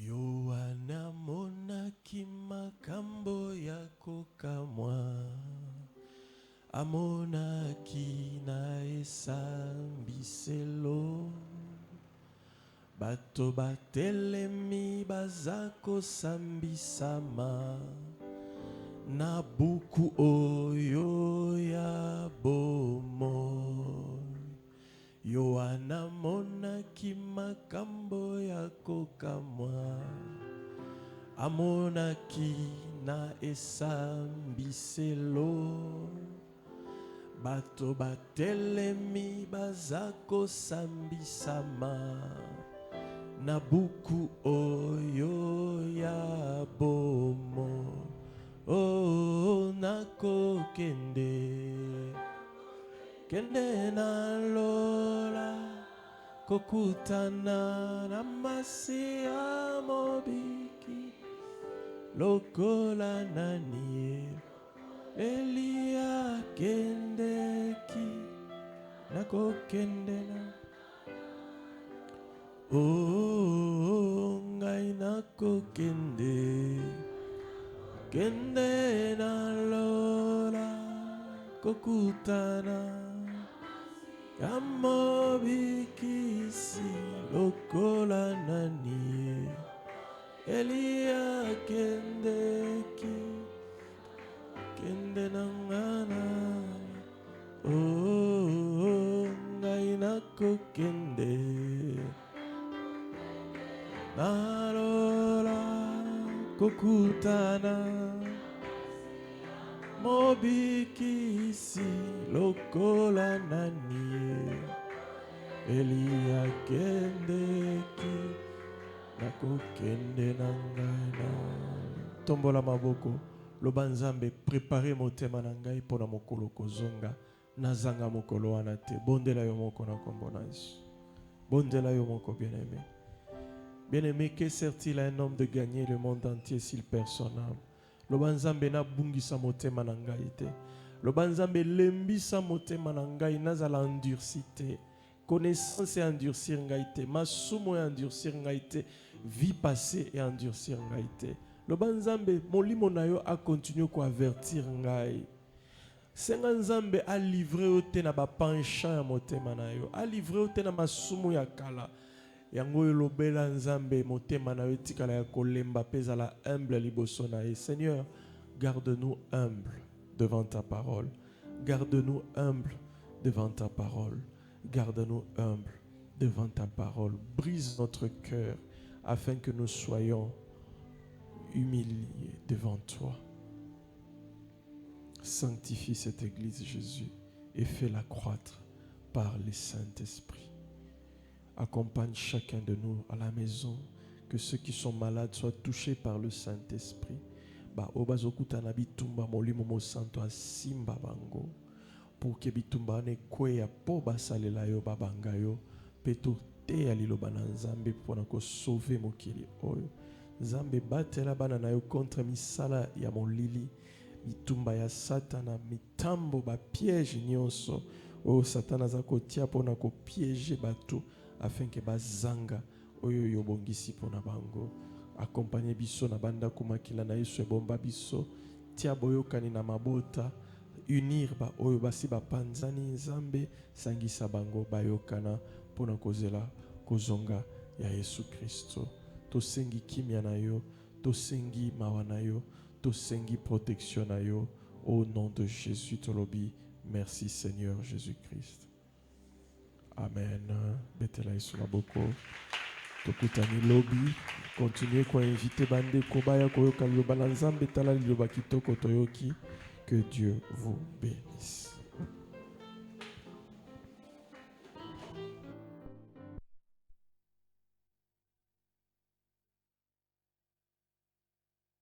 Yohana monaki makambo yako kamwa, amonaki na esambiselo, bato batelemi bazako sambisama, na buku oyo ya bomo. Yohana monaki makambo yako kamwa, amonaki na esambiselo, bato batelemi bazako sambisama, na buku oyo ya bomo. Oh, nako kende na lola, kokutana na masia mobiki, lokola nanie, Elia kendeki, nako kende na. Oh, ngai nako kende na lola, kokutana Kamo bikisi lokola nani, Elia kende nangana. Oh, ngai nako kende narola kokutana, mobikisi lokola nani, Elia kendeki nako kende nangana. Tombola maboko loba Nzambe, préparez motema na ngai pona mokolo kozonga, nazanga mokolo wana te. Bondela yo moko na kombo na Yesu. Bondela yo moko bien-aimé. Bien-aimé, que sert-il à un homme de gagner le monde entier s'il perd son âme? Loba Nzambe na bungisa motema na ngai te. Loba Nzambe lembisa motema na ngai nazala endurci te. Connaissance et endurcir ngai te. Masumo et endurcir ngai te. Vie passée et endurcir ngai te. Loba Nzambe molimo na yo a continué ko avertir ngai. Senga Nzambe a livré o te na ba penchant ya motema na yo. A livré o te na masumo ya kala. Yango lobela Nzambe motema na yo tikala ya kolemba pezala humble liboso na ye. Seigneur, garde-nous humbles devant ta parole. Garde-nous humbles devant ta parole. Garde-nous humbles devant ta parole. Brise notre cœur afin que nous soyons humilier devant toi. Sanctifie cette église, Jésus, et fais-la croître par le Saint-Esprit. Accompagne chacun de nous à la maison, que ceux qui sont malades soient touchés par le Saint-Esprit. Obazokutana bitumba molimo mo santo asimba bango pour que bitumba ne kwea po basalela yo babanga yo peto te aliloba na Nzambe pona ko sauver mokili oyo. Nzambe batela bana na yo contre misala ya molili, bitumba ya satana, mitambo ba piège nyonso o satana za kotia pona ko piéger bato afin que bazanga oyo yobongisi pona bango. Accompagner biso na banda kumakila na Yesu ebomba biso tia boyokani na mabota unir ba oyo basi bapanzani Nzambe sangisa bango bayokana pona kozela kozonga ya Yesu Kristo. Tosengi kimia na yo, tosengi mawa na yo, tosengi protection na yo au nom de Jésus tolobi. Merci Seigneur Jésus-Christ. Amen. Betela Yesu maboko. Tokutani lobby, continuez quoi inviter bande kobaya koyoka liloba na Nzambe tala liloba kitoko toyoki. Que Dieu vous bénisse.